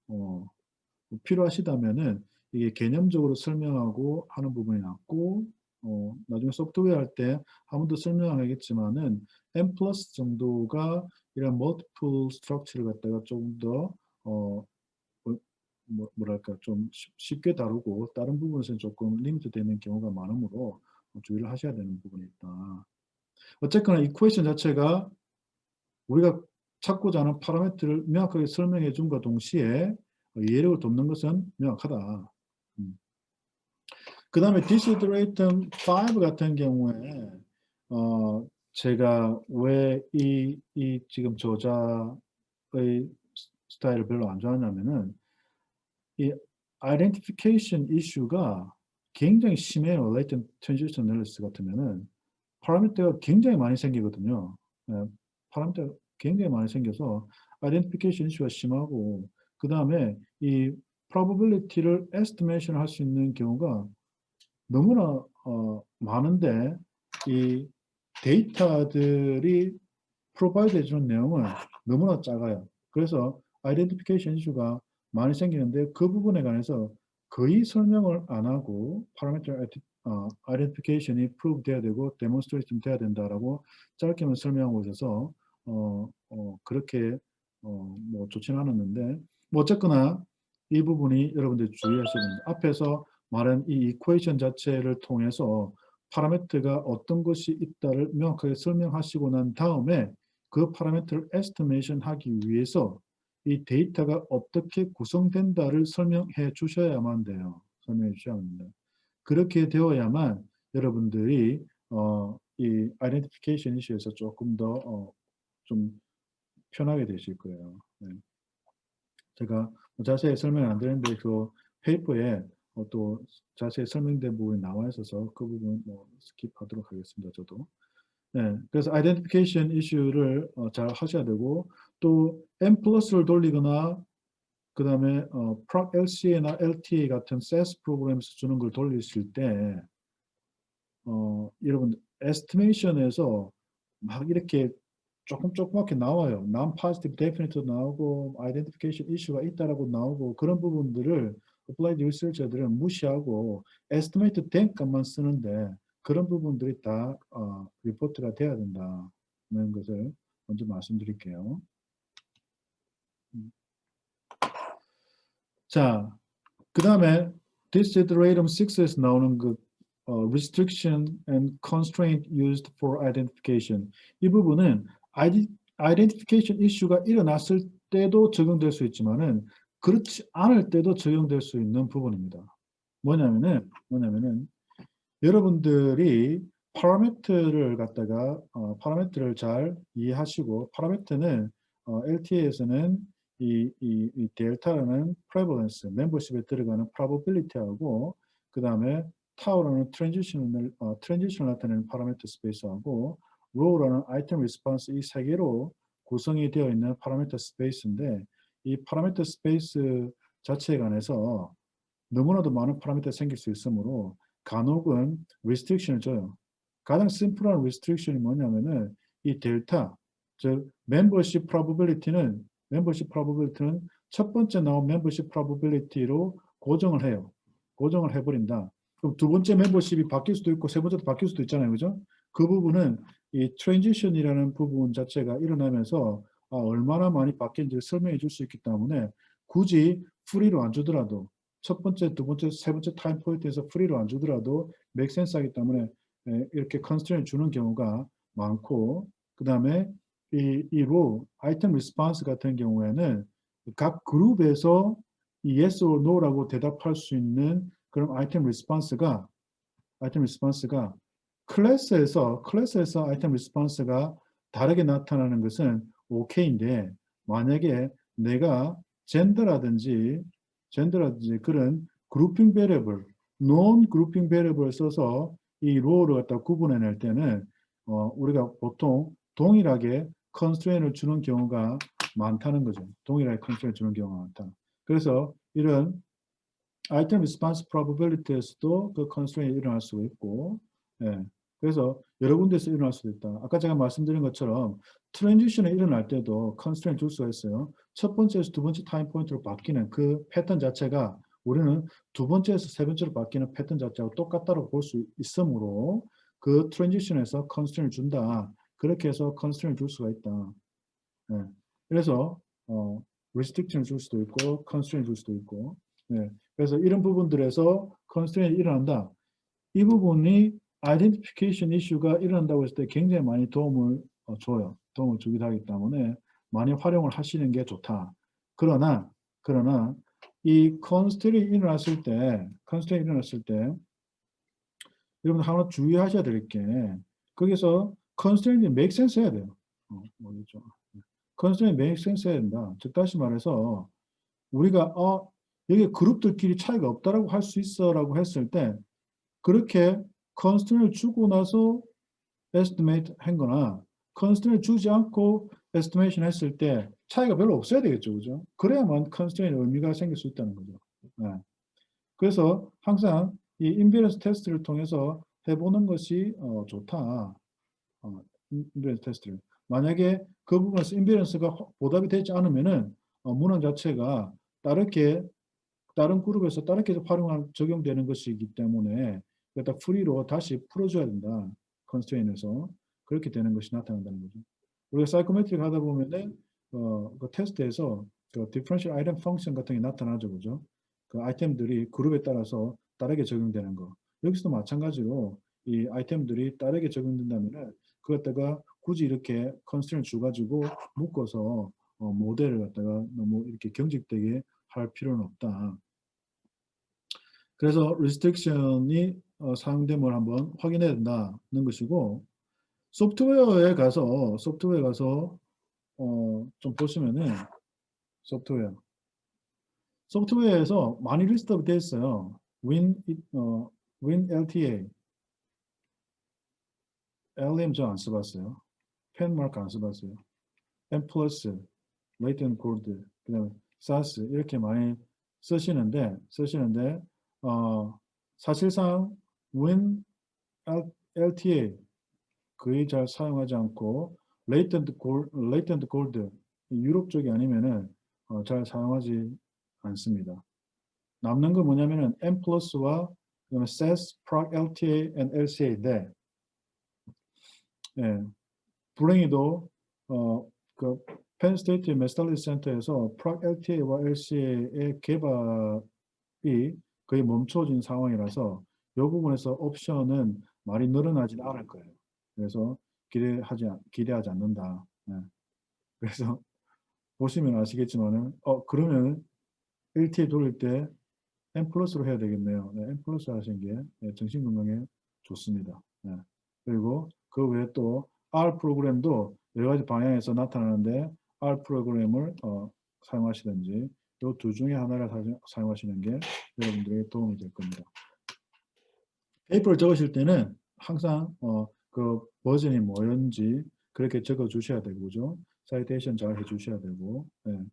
필요하시다면은 이게 개념적으로 설명하고 하는 부분이 낫고 나중에 소프트웨어 할 때 한 번 더 설명하겠지만은 n 플러스 정도가 이런 multiple structure를 갖다가 조금 더 뭐랄까 좀 쉽게 다루고 다른 부분에서는 조금 리미트 되는 경우가 많으므로 주의를 하셔야 되는 부분이 있다. 어쨌거나 이퀘이션 자체가 우리가 찾고자 하는 파라미터를 명확하게 설명해 준과 동시에 이해력을 돕는 것은 명확하다. 그 다음에 디시드레이텀 5 같은 경우에 제가 왜 이 지금 저자의 스타일을 별로 안 좋아하냐면은 이 identification 이슈가 굉장히 심해요. latent transition analysis 같으면은 파라미터가 굉장히 많이 생기거든요. 예, 파라미터가 굉장히 많이 생겨서 identification 이슈가 심하고 그 다음에 이 probability를 estimation 할 수 있는 경우가 너무나 많은데 이 데이터들이 프로바이드 해주는 내용은 너무나 작아요. 그래서 아이덴티피케이션 이슈가 많이 생기는데 그 부분에 관해서 거의 설명을 안 하고 파라미터 아이덴티피케이션이 프루브 돼야 되고 데몬스트레이션 돼야 된다라고 짧게만 설명하고 있어서 그렇게 뭐 좋지는 않았는데 뭐 어쨌거나 이 부분이 여러분들 주의하셔야 됩니다. 앞에서 말한 이 이퀘이션 자체를 통해서 파라미터가 어떤 것이 있다를 명확하게 설명하시고 난 다음에 그 파라미터를 에스티메이션 하기 위해서 이 데이터가 어떻게 구성된다를 설명해 주셔야만 돼요. 설명해 주셔야 합니다. 그렇게 되어야만 여러분들이 이 아이덴티피케이션 이슈에서 조금 더 좀 편하게 되실 거예요. 네. 제가 자세히 설명 안 되는데 그 페이퍼에 또 자세히 설명된 부분이 나와 있어서 그 부분 뭐 스킵하도록 하겠습니다. 저도. 네, 그래서 아이덴티피케이션 이슈를 잘 하셔야 되고 또 M 플러스를 돌리거나 그 다음에 proc LCA나 LTA 같은 SAS 프로그램에서 주는 걸 돌리실 때 여러분 에스티메이션에서 막 이렇게 조그맣게 나와요. non-positive definite도 나오고 identification issue가 있다라고 나오고 그런 부분들을 applied researcher들은 무시하고 estimate 된 값만 쓰는데 그런 부분들이 다 리포트가 돼야 된다는 것을 먼저 말씀드릴게요. 자, 그 다음에 Desideratum 6에서 나오는 그 restriction and constraint used for identification. 이 부분은 identification 이슈가 일어났을 때도 적용될 수 있지만은 그렇지 않을 때도 적용될 수 있는 부분입니다. 뭐냐면은 여러분들이 파라미터를 갖다가 파라미터를 잘 이해하시고 파라미터는 LTA에서는 이 델타라는 prevalence, 멤버십에 들어가는 probability하고 그 다음에 타우라는 트랜지션을 나타내는 파라미터 스페이스하고 row라는 아이템 리스폰스 이 세 개로 구성이 되어 있는 파라미터 스페이스인데 이 파라미터 스페이스 자체에 관해서 너무나도 많은 파라미터가 생길 수 있으므로 간혹은 restriction을 줘요. 가장 심플한 restriction이 뭐냐면은 이 델타, 즉 membership probability는 첫 번째 나온 membership probability로 고정을 해요. 고정을 해버린다. 그럼 두 번째 membership이 바뀔 수도 있고 세 번째도 바뀔 수도 있잖아요. 그죠? 그 부분은 이 transition이라는 부분 자체가 일어나면서 얼마나 많이 바뀐지를 설명해 줄 수 있기 때문에 굳이 프리로 안 주더라도 첫 번째, 두 번째, 세 번째 타임 포인트에서 프리로 안 주더라도 make sense 하기 때문에 이렇게 컨스트레인트 주는 경우가 많고 그 다음에 이 row, 아이템 리스폰스 같은 경우에는 각 그룹에서 이 yes or no라고 대답할 수 있는 그런 아이템 리스폰스가 클래스에서 아이템 리스폰스가 다르게 나타나는 것은 오케이인데 만약에 내가 젠더라든지 그런 그룹핑 베리어블, 논 그룹핑 베리어블을 써서 이 로우를 갖다 구분해낼 때는 우리가 보통 동일하게 컨스트레인을 주는 경우가 많다는 거죠. 동일하게 컨스트레인을 주는 경우가 많다. 그래서 이런 아이템 리스폰스 프로바빌리티에서도 그 컨스트레인이 일어날 수가 있고 예. 그래서 여러 군데서 일어날 수도 있다. 아까 제가 말씀드린 것처럼 트랜지션이 일어날 때도 컨스트레인 줄 수가 있어요. 첫 번째에서 두 번째 타임 포인트로 바뀌는 그 패턴 자체가 우리는 두 번째에서 세 번째로 바뀌는 패턴 자체하고 똑같다고 볼 수 있으므로 그 트랜지션에서 컨스트레인을 준다. 그렇게 해서 컨스트레인을 줄 수가 있다. 예. 그래서 restriction을 줄 수도 있고 컨스트레인을 줄 수도 있고 예. 그래서 이런 부분들에서 컨스트레인이 일어난다. 이 부분이 아이덴티피케이션 이슈가 일어난다고 했을 때 굉장히 많이 도움을 줘요. 도움을 주기도 하기 때문에 많이 활용을 하시는 게 좋다. 그러나 이 컨스트레인이 일어났을 때 여러분 하나 주의하셔야 될 게 거기서 컨스트레인이 make sense 해야 돼요. 뭐죠? 컨스트레인이 make sense 해야 된다. 즉 다시 말해서 우리가 여기 그룹들끼리 차이가 없다라고 할 수 있어라고 했을 때 그렇게 컨스트레인을 주고 나서 estimate 한 거나 컨스트레인을 주지 않고 estimation 했을 때 차이가 별로 없어야 되겠죠. 그죠? 그래야만 컨스트레인 의미가 생길 수 있다는 거죠. 네. 그래서 항상 이 인비런스 테스트를 통해서 해보는 것이 좋다. 인비런스 테스트를. 만약에 그 부분에서 인비런스가 보답이 되지 않으면은 문항 자체가 다른 그룹에서 다르게 적용되는 것이기 때문에 그다 프리로 다시 풀어줘야 된다. 컨스트레인에서 그렇게 되는 것이 나타난다는 거죠. 우리가 사이코메트릭 하다 보면은 그 테스트에서 그 디퍼런셜 아이템 펑션 같은 게 나타나죠, 그죠? 그 아이템들이 그룹에 따라서 다르게 적용되는 거. 여기서도 마찬가지로 이 아이템들이 다르게 적용된다면은 그것다가 굳이 이렇게 컨스트레인 줘가지고 묶어서 모델을 갖다가 너무 이렇게 경직되게 할 필요는 없다. 그래서 restriction이 사용됨을 한번 확인해야 된다는 것이고 소프트웨어에 가서 좀 보시면은 소프트웨어에서 많이 리스트업 돼 있어요. Win LTA, LM 저 안 써봤어요. 펜마크 안 써봤어요. M 플러스, 레이튼 골드, 그다음에 SAS 이렇게 많이 쓰시는데 사실상 Win LTA 거의 잘 사용하지 않고 레이턴트 골드 유럽 쪽이 아니면은 잘 사용하지 않습니다. 남는 건 뭐냐면은 M 플러스와 그다음에 SAS, PROC, LTA, and LCA인데 예, 불행히도 그 펜스테이트 메스탈리스 센터에서 PROC, LTA와 LCA의 개발이 거의 멈춰진 상황이라서 이 부분에서 옵션은 많이 늘어나진 않을 거예요. 그래서 기대하지 않는다. 예. 그래서 보시면 아시겠지만은 그러면 LTA 돌릴 때 M 플러스로 해야 되겠네요. 네, M 플러스 하시는 게 정신 건강에 좋습니다. 네. 그리고 그 외에 또 R 프로그램도 여러 가지 방향에서 나타나는데 R 프로그램을 사용하시든지 이 두 중에 하나를 사용하시는 게 여러분들에게 도움이 될 겁니다. 페이퍼를 적으실 때는 항상 그 버전이 뭐였는지 그렇게 적어 주셔야 되고 그죠? 사이테이션 잘 해주셔야 되고 네.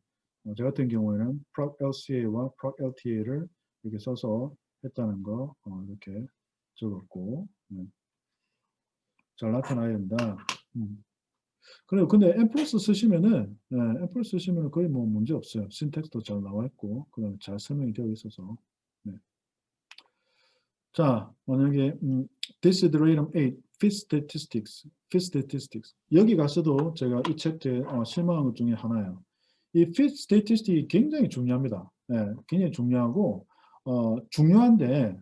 저 같은 경우에는 proc LCA와 proc LTA를 이렇게 써서 했다는 거 이렇게 적었고 네. 잘 나타나야 된다. 그래요. 근데 M 플러스 쓰시면은 M 플러스 쓰시면은 거의 뭐 문제 없어요. 신텍스도 잘 나와 있고 그다음에 잘 설명이 되어 있어서 네. 자, 만약에 This is the rate of 8, fit statistics. 여기 가서도 제가 이 챕터에 실망한 것 중에 하나예요. 이 fit statistic이 굉장히 중요합니다. 네, 굉장히 중요하고 중요한데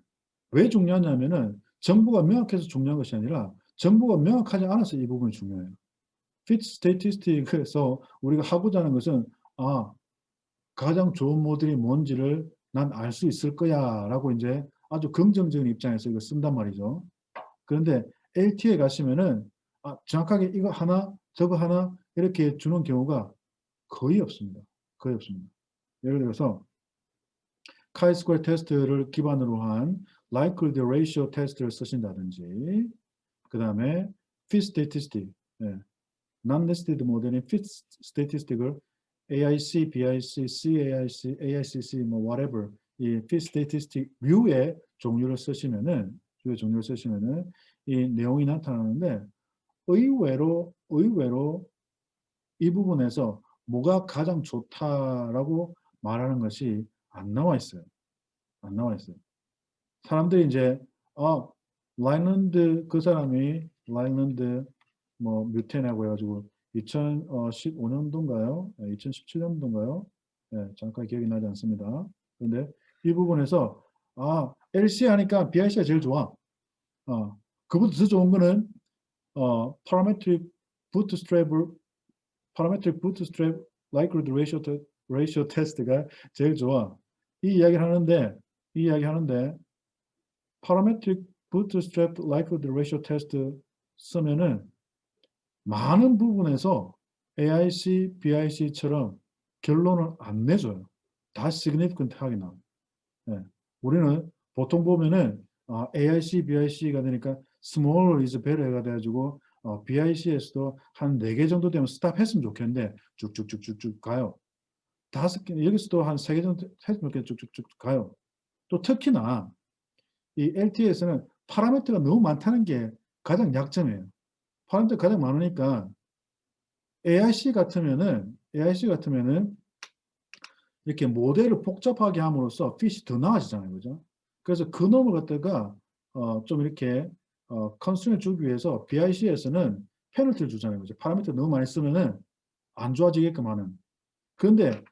왜 중요하냐면은 정보가 명확해서 중요한 것이 아니라 정보가 명확하지 않아서 이 부분이 중요해요. fit statistic에서 우리가 하고자 하는 것은 가장 좋은 모델이 뭔지를 난 알 수 있을 거야 라고 이제 아주 긍정적인 입장에서 이거 쓴단 말이죠. 그런데 LT에 가시면은 정확하게 이거 하나 저거 하나 이렇게 주는 경우가 거의 없습니다. 거의 없습니다. 예를 들어서 카이스퀘어 테스트를 기반으로 한 likelihood ratio 테스트를 쓰신다든지 그 다음에 fit statistic, non-nested 모델인 fit statistic을 AIC, BIC, CAIC, AICC, 뭐 whatever 이 fit statistic 뷰의 종류를 쓰시면은 이 내용이 나타나는데 의외로 이 부분에서 뭐가 가장 좋다라고 말하는 것이 안 나와 있어요. 안 나와 있어요. 사람들이 이제 라이넌드 그 사람이 라이넌드 뭐 뮤텐이라고 해가지고 2015년도인가요? 2017년도인가요? 네, 잠깐 기억이 나지 않습니다. 그런데 이 부분에서 LC 하니까 BIC가 제일 좋아. 그보다 더 좋은 거는 parametric bootstrap likelihood ratio test가 제일 좋아. 이 이야기를 하는데 parametric bootstrap likelihood ratio test 쓰면은 많은 부분에서 AIC, BIC처럼 결론을 안 내줘요. 다 significant하게 나와요. 네. 우리는 보통 보면은 AIC, BIC가 되니까 small is better가 돼가지고 BIC에서도 한 4개 정도 되면 스탑했으면 좋겠는데 쭉쭉쭉쭉쭉 가요. 5개, 여기서도 한 3개 정도 했으면 좋겠는데 쭉쭉쭉 가요. 또 특히나 이 LT에서는 파라미터가 너무 많다는 게 가장 약점이에요. 파라미터가 가장 많으니까 AIC 같으면은 이렇게 모델을 복잡하게 함으로써 핏이 더 나아지잖아요. 그죠? 그래서 그 놈을 갖다가 좀 이렇게 컨스트레인트 주기 위해서 BIC에서는 페널티를 주잖아요. 그죠? 파라미터 너무 많이 쓰면은 안 좋아지게끔 하는. 그런데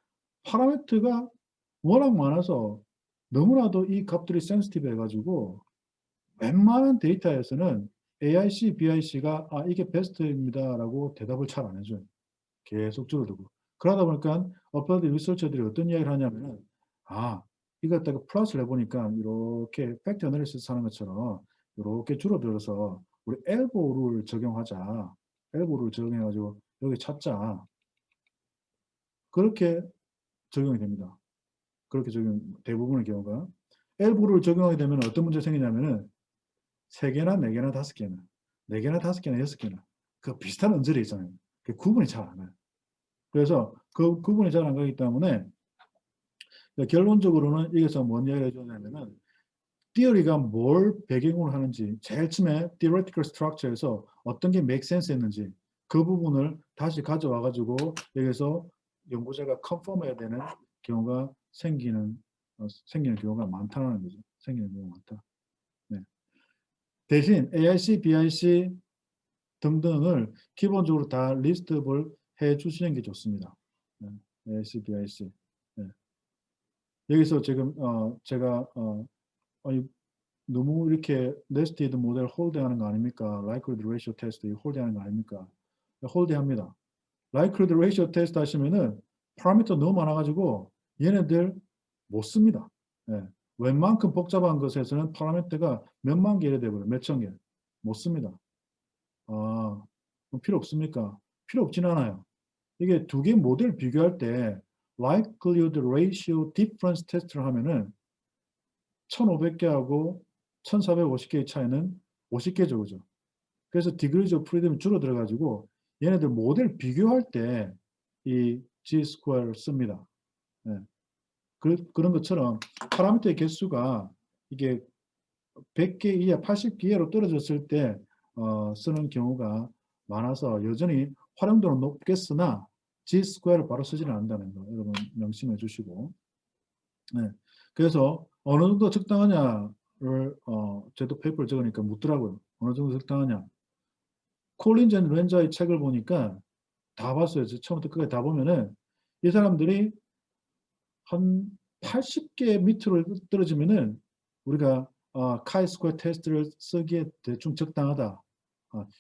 파라미터가 워낙 많아서 너무나도 이 값들이 센시티브 해가지고 웬만한 데이터에서는 AIC, BIC가 이게 베스트입니다라고 대답을 잘 안 해줘요. 계속 줄어들고. 그러다 보니까 어플라이드 리서처들이 어떤 이야기를 하냐면은 이거 갖다가 플러스를 해보니까 이렇게 팩트 어널리시스 하는 것처럼 이렇게 줄어들어서 우리 elbow 룰 적용하자. elbow 룰 적용해가지고 여기 찾자. 그렇게 적용이 됩니다. 그렇게 적용, 대부분의 경우가. elbow 룰 적용하게 되면 어떤 문제 생기냐면은 3개나 4개나 5개나 4개나 5개나 6개나 그 비슷한 언저리 있잖아요. 그 구분이 잘 안 가요. 그래서 그 구분이 잘 안 가기 때문에 결론적으로는 여기서 뭔 이야기를 해주냐면은 theory가 뭘 배경으로 하는지 제일 처음에 theoretical structure에서 어떤 게 make sense 했는지 그 부분을 다시 가져와 가지고 여기서 연구자가 컨펌해야 되는 경우가 생기는 경우가 많다는 거죠. 생기는 경우가 많다. 네. 대신 AIC, BIC 등등을 기본적으로 다 리스트업을 해 주시는 게 좋습니다. 네. AIC, BIC. 네. 여기서 지금 제가 너무 이렇게 네스티드 모델 홀드하는 거 아닙니까? likelihood ratio 테스트 홀드하는 거 아닙니까? 홀드합니다. likelihood ratio 테스트 하시면은 파라미터 너무 많아가지고 얘네들 못 씁니다. 예. 웬만큼 복잡한 것에서는 파라미터가 몇만 개 이래 되고요. 몇천 개. 못 씁니다. 아, 필요 없습니까? 필요 없진 않아요. 이게 두 개 모델 비교할 때 likelihood ratio difference 테스트를 하면은 1500개하고 1450개의 차이는 50개죠. 그죠? 그래서 degrees of freedom이 줄어들어가지고 얘네들 모델 비교할 때 이 G-square를 씁니다. 네. 그런 것처럼 파라미터의 개수가 이게 100개 이하, 80개 이하로 떨어졌을 때 쓰는 경우가 많아서 여전히 활용도는 높겠으나 G-square를 바로 쓰지는 않는다는 거 여러분 명심해 주시고 네. 그래서 어느 정도 적당하냐를 저도 페이퍼를 적으니까 묻더라고요. 어느 정도 적당하냐. 콜린즈 앤 렌저의 책을 보니까 다 봤어요. 처음부터 끝까지 다 보면은 이 사람들이 한 80개 밑으로 떨어지면은 우리가 카이 스퀘어 테스트를 쓰기에 대충 적당하다.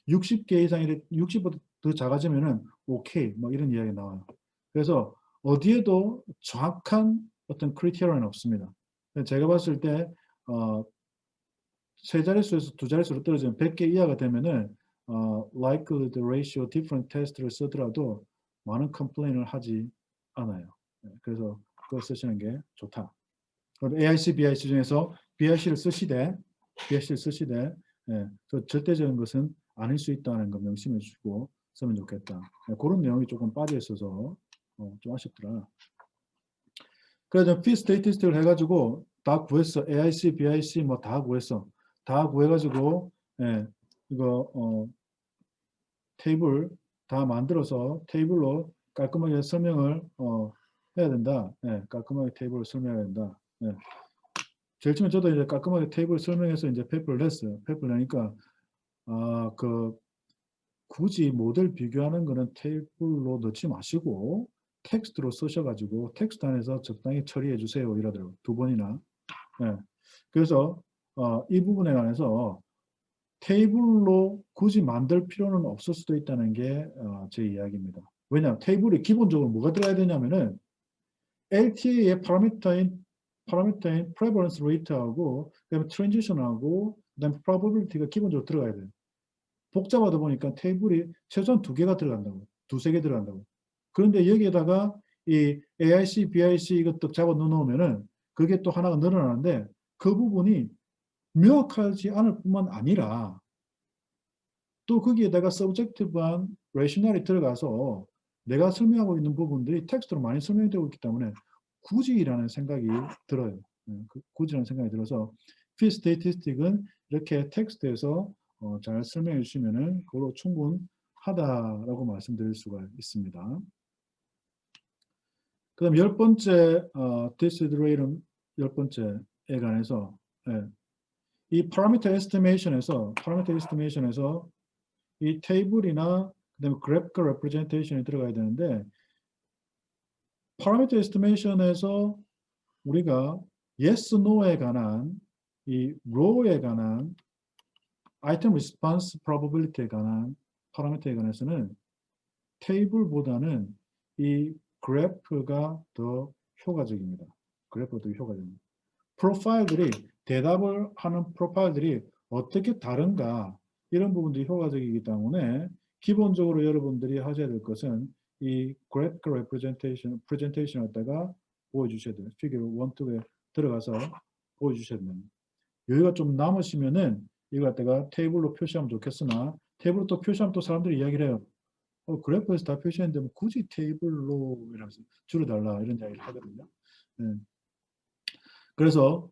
60개 이상이 60보다 더 작아지면은 오케이 뭐 이런 이야기 나와요. 그래서 어디에도 정확한 어떤 크리테리언은 없습니다. 제가 봤을 때 세 자릿수에서 두 자릿수로 떨어지면 100개 이하가 되면은 likelihood ratio different test를 쓰더라도 많은 컴플레인을 하지 않아요. 그래서 그걸 쓰시는 게 좋다. AIC, BIC 중에서 BIC를 쓰시되 절대적인 것은 아닐 수 있다는 거 명심해 주시고 쓰면 좋겠다. 그런 내용이 조금 빠져 있어서 좀 아쉽더라. 그래서 fit statistic을 해가지고 다 구했어. AIC, BIC 뭐 다 구했어. 다 구해가지고 이거 테이블 다 만들어서 테이블로 깔끔하게 설명을 해야 된다. 깔끔하게 테이블을 설명해야 된다. 제일 처음에 저도 이제 깔끔하게 테이블 설명해서 이제 페이퍼를 냈어요. 페이퍼를 내니까 굳이 모델 비교하는 거는 테이블로 넣지 마시고 텍스트로 쓰셔가지고 텍스트 안에서 적당히 처리해 주세요 이러더라고요. 2번이나. 그래서 이 부분에 관해서 테이블로 굳이 만들 필요는 없을 수도 있다는 게 제 이야기입니다. 왜냐하면 테이블에 기본적으로 뭐가 들어가야 되냐면은 LTA의 파라미터인 prevalence rate하고 그다음에 transition하고 그다음에 probability가 기본적으로 들어가야 돼요. 복잡하다 보니까 테이블이 최소한 2개가 들어간다고. 2~3개 들어간다고. 그런데 여기에다가 이 AIC, BIC 이것도 잡아 넣어놓으면은 그게 또 하나가 늘어나는데 그 부분이 명확하지 않을 뿐만 아니라 또 거기에다가 서브젝티브한 레셔널이 들어가서 내가 설명하고 있는 부분들이 텍스트로 많이 설명되고 있기 때문에 굳이라는 생각이 들어요. 굳이라는 생각이 들어서 fit statistic은 이렇게 텍스트에서 잘 설명해 주시면은 그걸로 충분하다라고 말씀드릴 수가 있습니다. 그 다음 10번째 디스드레이름 10번째에 관해서 이 parameter estimation에서 이 테이블이나 그다음에 graphical representation이 들어가야 되는데 parameter estimation에서 우리가 yes, no에 관한 이 row에 관한 item response probability에 관한 파라미터에 관해서는 테이블보다는 이 그래프가 더 효과적입니다. 그래프가 더 효과적입니다. 프로파일들이 대답을 하는 프로파일들이 어떻게 다른가 이런 부분들이 효과적이기 때문에 기본적으로 여러분들이 하셔야 될 것은 이 graphical presentation을 갖다가 보여주셔야 돼요. 피규어 1, 2에 들어가서 보여주셔야 됩니다. 여기가 좀 남으시면은 이거 갖다가 테이블로 표시하면 좋겠으나 테이블로 또 표시하면 또 사람들이 이야기를 해요. 그래프에서 다 표시했는데 뭐 굳이 테이블로 이러면서 줄여달라 이런 이야기를 하거든요. 네. 그래서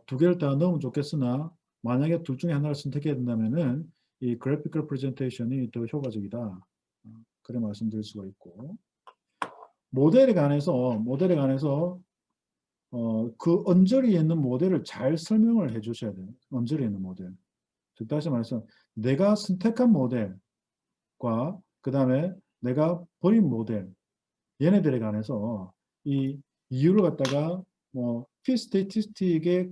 두 개를 다 넣으면 좋겠으나 만약에 둘 중에 하나를 선택해야 된다면은 이 graphical presentation이 더 효과적이다. 그래 말씀드릴 수가 있고 모델에 관해서 그 언저리에 있는 모델을 잘 설명을 해주셔야 돼요. 언저리에 있는 모델. 즉 다시 말해서 내가 선택한 모델과 그 다음에 내가 버린 모델 얘네들에 관해서 이 이유를 갖다가 뭐 p-statistic에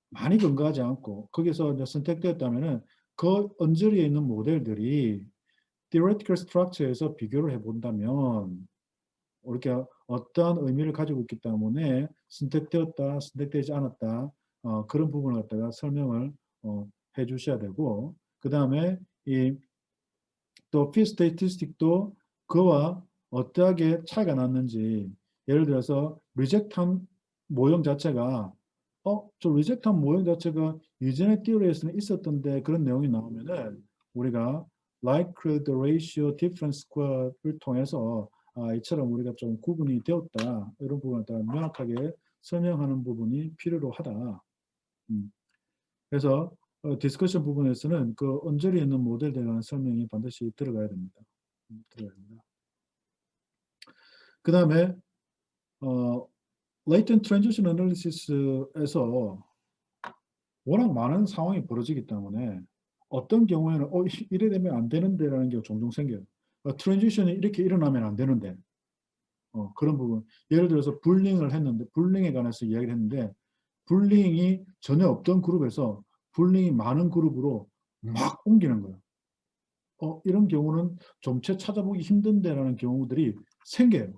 많이 근거하지 않고 거기서 이제 선택되었다면은 그 언저리에 있는 모델들이 theoretical structure에서 비교를 해본다면 이렇게 어떠한 의미를 가지고 있기 때문에 선택되었다, 선택되지 않았다 그런 부분을 갖다가 설명을 해 주셔야 되고 그 다음에 이 또 p-statistic도 그와 어떠하게 차이가 났는지 예를 들어서 리젝트한 모형 자체가 저 리젝트한 모형 자체가 이전의 띠어리에서는 있었던데 그런 내용이 나오면은 우리가 like the ratio difference square를 통해서 이처럼 우리가 좀 구분이 되었다 이런 부분을 다 명확하게 설명하는 부분이 필요로 하다. 그래서 디스커션 부분에서는 그 언저리에 있는 모델에 대한 설명이 반드시 들어가야 됩니다. 들어가야 됩니다. 그 다음에 latent transition analysis에서 워낙 많은 상황이 벌어지기 때문에 어떤 경우에는 이래 되면 안 되는데 라는 게 종종 생겨요. 트랜지션이 이렇게 일어나면 안 되는데 그런 부분. 예를 들어서 불링을 했는데 불링에 관해서 이야기를 했는데 불링이 전혀 없던 그룹에서 불링이 많은 그룹으로 막 옮기는 거예요. 이런 경우는 좀채 찾아보기 힘든데라는 경우들이 생겨요.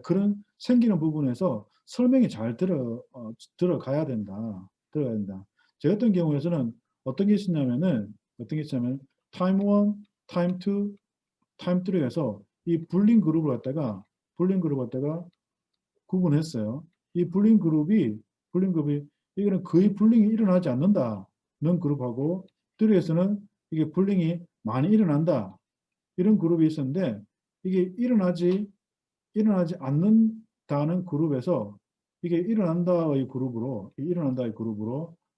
그런 생기는 부분에서 설명이 잘 들어가야 된다. 들어가야 된다. 제 같은 경우에서는 어떤 게 있었냐면 타임 1, 타임 2, 타임 3에서 이 불린 그룹을 갖다가 구분했어요. 이 불린 그룹이 이거는 거의 불링이 일어나지 않는다는 그룹하고 3에서는 이게 불링이 많이 일어난다. 이런 그룹이 있었는데 이게 일어나지 않는다는 그룹에서 이게 일어난다의 그룹으로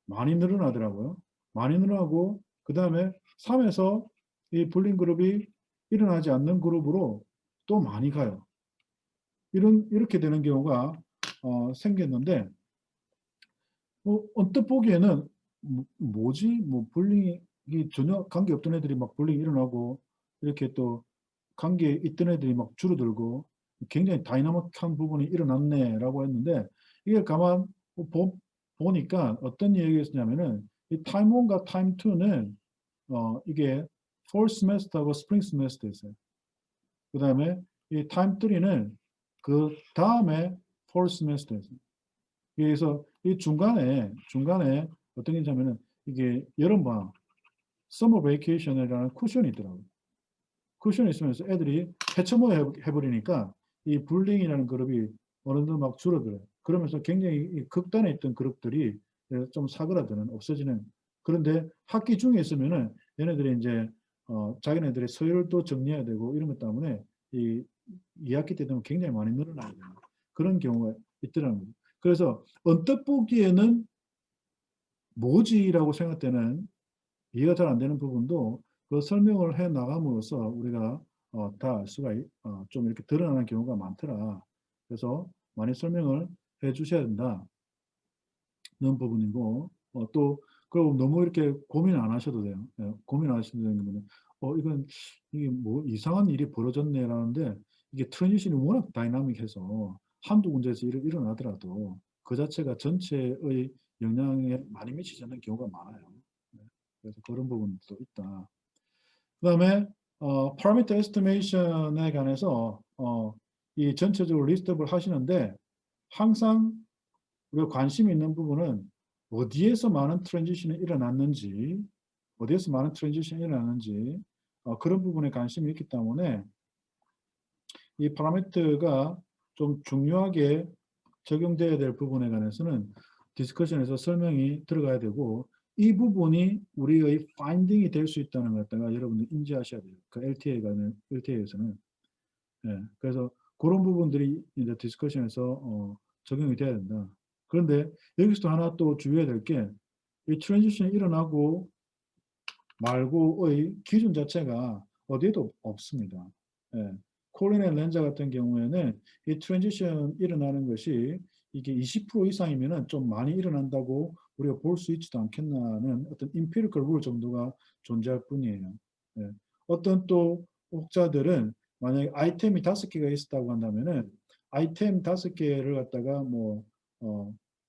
많이 늘어나더라고요. 많이 늘어나고 그 다음에 3에서 이 불린 그룹이 일어나지 않는 그룹으로 또 많이 가요. 이렇게 되는 경우가 생겼는데 언뜻 보기에는 뭐지? 뭐 불링이 전혀 관계 없던 애들이 막 불링이 일어나고 이렇게 또 관계에 있던 애들이 막 줄어들고 굉장히 다이나믹한 부분이 일어났네라고 했는데 이게 가만 보니까 어떤 얘기였냐면은 이 타임 1과 타임 2는 이게 fall semester하고 spring semester였어요. 그 다음에 이 타임 3는 그 다음에 fall semester였어요. 그래서 이 중간에 어떤 게 있냐면은 이게 여름방학 summer vacation이라는 쿠션이 있더라고요. 쿠션이 있으면서 애들이 해처모 해버리니까 이 불링이라는 그룹이 어느 정도 막 줄어들어요. 그러면서 굉장히 극단에 있던 그룹들이 좀 사그라드는 없어지는 그런데 학기 중에 있으면은 얘네들이 이제 자기네들의 서열도 정리해야 되고 이런 것 때문에 이 2학기 때 되면 굉장히 많이 늘어나야 되는 그런 경우가 있더라는 거죠. 그래서 언뜻 보기에는 뭐지라고 생각되는 이해가 잘 안 되는 부분도 그 설명을 해 나감으로써 우리가 다 알 수가 좀 이렇게 드러나는 경우가 많더라. 그래서 많이 설명을 해 주셔야 된다는 부분이고 또 그리고 너무 이렇게 고민 안 하셔도 돼요. 고민 안 하셔도 되는 거는 이게 뭐 이상한 일이 벌어졌네라는데 이게 트랜지션이 워낙 다이나믹해서 한두 군데에서 일어나더라도 그 자체가 전체의 영향에 많이 미치지 않는 경우가 많아요. 그래서 그런 부분도 있다. 그 다음에 parameter estimation에 관해서 이 전체적으로 리스트업을 하시는데 항상 우리가 관심 있는 부분은 어디에서 많은 트랜지션이 일어났는지 어디에서 많은 트랜지션이 일어나는지 그런 부분에 관심이 있기 때문에 이 파라미터가 좀 중요하게 적용돼야 될 부분에 관해서는 디스커션에서 설명이 들어가야 되고 이 부분이 우리의 파인딩이 될 수 있다는 것 갖다가 여러분들 인지하셔야 돼요. 그 LTA에서는. 예, 그래서 그런 부분들이 이제 디스커션에서 적용이 돼야 된다. 그런데 여기서도 하나 또 주의해야 될 게 이 트랜지션이 일어나고 말고의 기준 자체가 어디에도 없습니다. 예. 콜린의 렌자 같은 경우에는 이 트랜지션 일어나는 것이 이게 20% 이상이면은 좀 많이 일어난다고 우리가 볼 수 있지도 않겠나는 어떤 임피리컬 룰 정도가 존재할 뿐이에요. 예. 어떤 또 혹자들은 만약에 아이템이 5개가 있었다고 한다면은 아이템 5개를 갖다가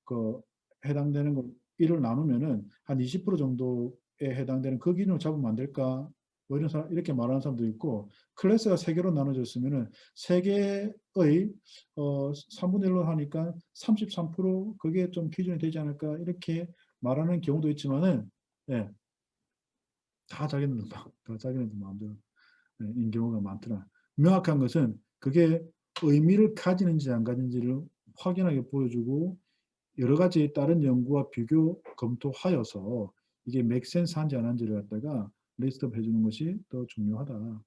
그 해당되는 거 1을 나누면은 한 20% 정도 해당되는 그 기준을 잡으면 안 될까? 뭐 이런 사람, 이렇게 말하는 사람도 있고, 클래스가 3개로 나눠졌으면은 3개의 3분의 1로 하니까 33% 그게 좀 기준이 되지 않을까? 이렇게 말하는 경우도 있지만은, 예, 다 자기네들 마음대로 인 경우가 많더라. 명확한 것은 그게 의미를 가지는지 안 가지는지를 확연하게 보여주고 여러 가지 다른 연구와 비교 검토하여서 이게 맥센스한지 안 한지를 갖다가 리스트업 해주는 것이 더 중요하다.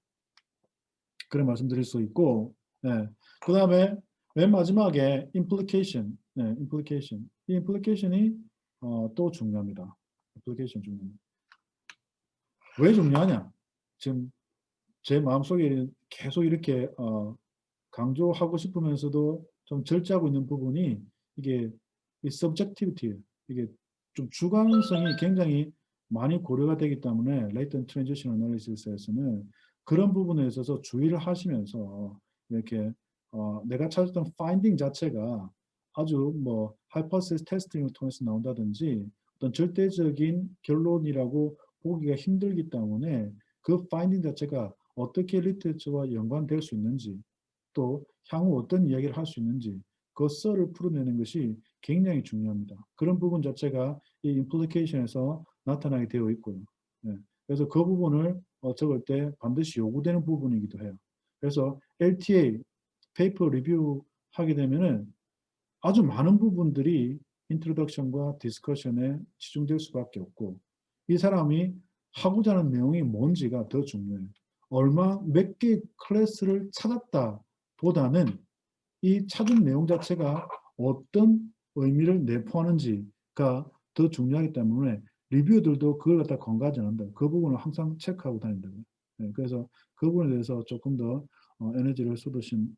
그런 말씀드릴 수 있고, 네. 그 다음에 맨 마지막에 implication, 네, implication. 이 implication이 또 중요합니다. implication 중요합니다. 왜 중요하냐? 지금 제 마음속에 계속 이렇게 강조하고 싶으면서도 좀 절제하고 있는 부분이 이게 이 subjectivity, 이게 좀 주관성이 굉장히 많이 고려가 되기 때문에 latent transition analysis에서는 그런 부분에 있어서 주의를 하시면서 이렇게 내가 찾았던 finding 자체가 아주 뭐 hypothesis testing을 통해서 나온다든지 어떤 절대적인 결론이라고 보기가 힘들기 때문에 그 finding 자체가 어떻게 리터처와 연관될 수 있는지 또 향후 어떤 이야기를 할 수 있는지 그 썰을 풀어내는 것이 굉장히 중요합니다. 그런 부분 자체가 이 임플리케이션에서 나타나게 되어 있고요. 네. 그래서 그 부분을 적을 때 반드시 요구되는 부분이기도 해요. 그래서 LTA 페이퍼 리뷰 하게 되면은 아주 많은 부분들이 인트로덕션과 디스커션에 집중될 수밖에 없고 이 사람이 하고자 하는 내용이 뭔지가 더 중요해요. 몇 개 클래스를 찾았다 보다는 이 찾은 내용 자체가 어떤 의미를 내포하는지가 더 중요하기 때문에 리뷰들도 그걸 갖다 권가하지 않는다. 그 부분을 항상 체크하고 다닌다고요. 네, 그래서 그 부분에 대해서 조금 더 에너지를 쏟으신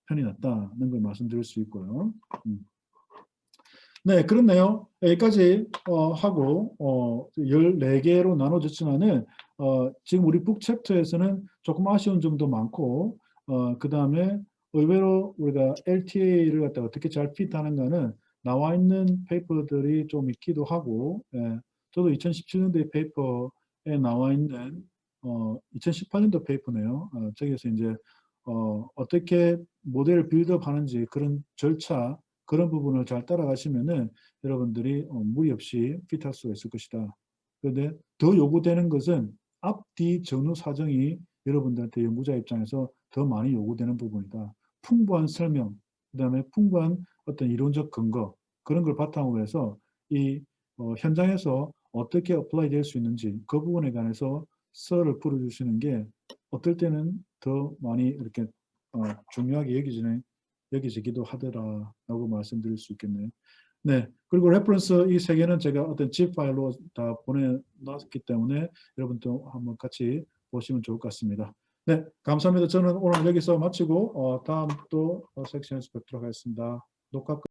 편이 낫다는 걸 말씀드릴 수 있고요. 네, 그렇네요. 여기까지 하고 14개로 나눠졌지만은 지금 우리 북 챕터에서는 조금 아쉬운 점도 많고 그 다음에 의외로 우리가 LTA를 갖다가 어떻게 잘 핏하는가는 나와 있는 페이퍼들이 좀 있기도 하고 저도 2017년도에 페이퍼에 나와 있는 2018년도 페이퍼네요. 저기에서 이제 어떻게 모델을 빌드업 하는지 그런 절차 그런 부분을 잘 따라가시면은 여러분들이 무리 없이 핏할 수가 있을 것이다. 그런데 더 요구되는 것은 앞뒤 전후 사정이 여러분들한테 연구자 입장에서 더 많이 요구되는 부분이다. 풍부한 설명, 그 다음에 풍부한 어떤 이론적 근거 그런 걸 바탕으로 해서 이 현장에서 어떻게 어플라이 될 수 있는지 그 부분에 관해서 썰을 풀어주시는 게 어떨 때는 더 많이 이렇게 중요하게 여기지기도 하더라라고 말씀드릴 수 있겠네요. 네, 그리고 레퍼런스 이 세 개는 제가 어떤 zip 파일로 다 보내놨기 때문에 여러분도 한번 같이 보시면 좋을 것 같습니다. 네, 감사합니다. 저는 오늘 여기서 마치고 다음 또 섹션에서 뵙도록 하겠습니다. 녹화 끝.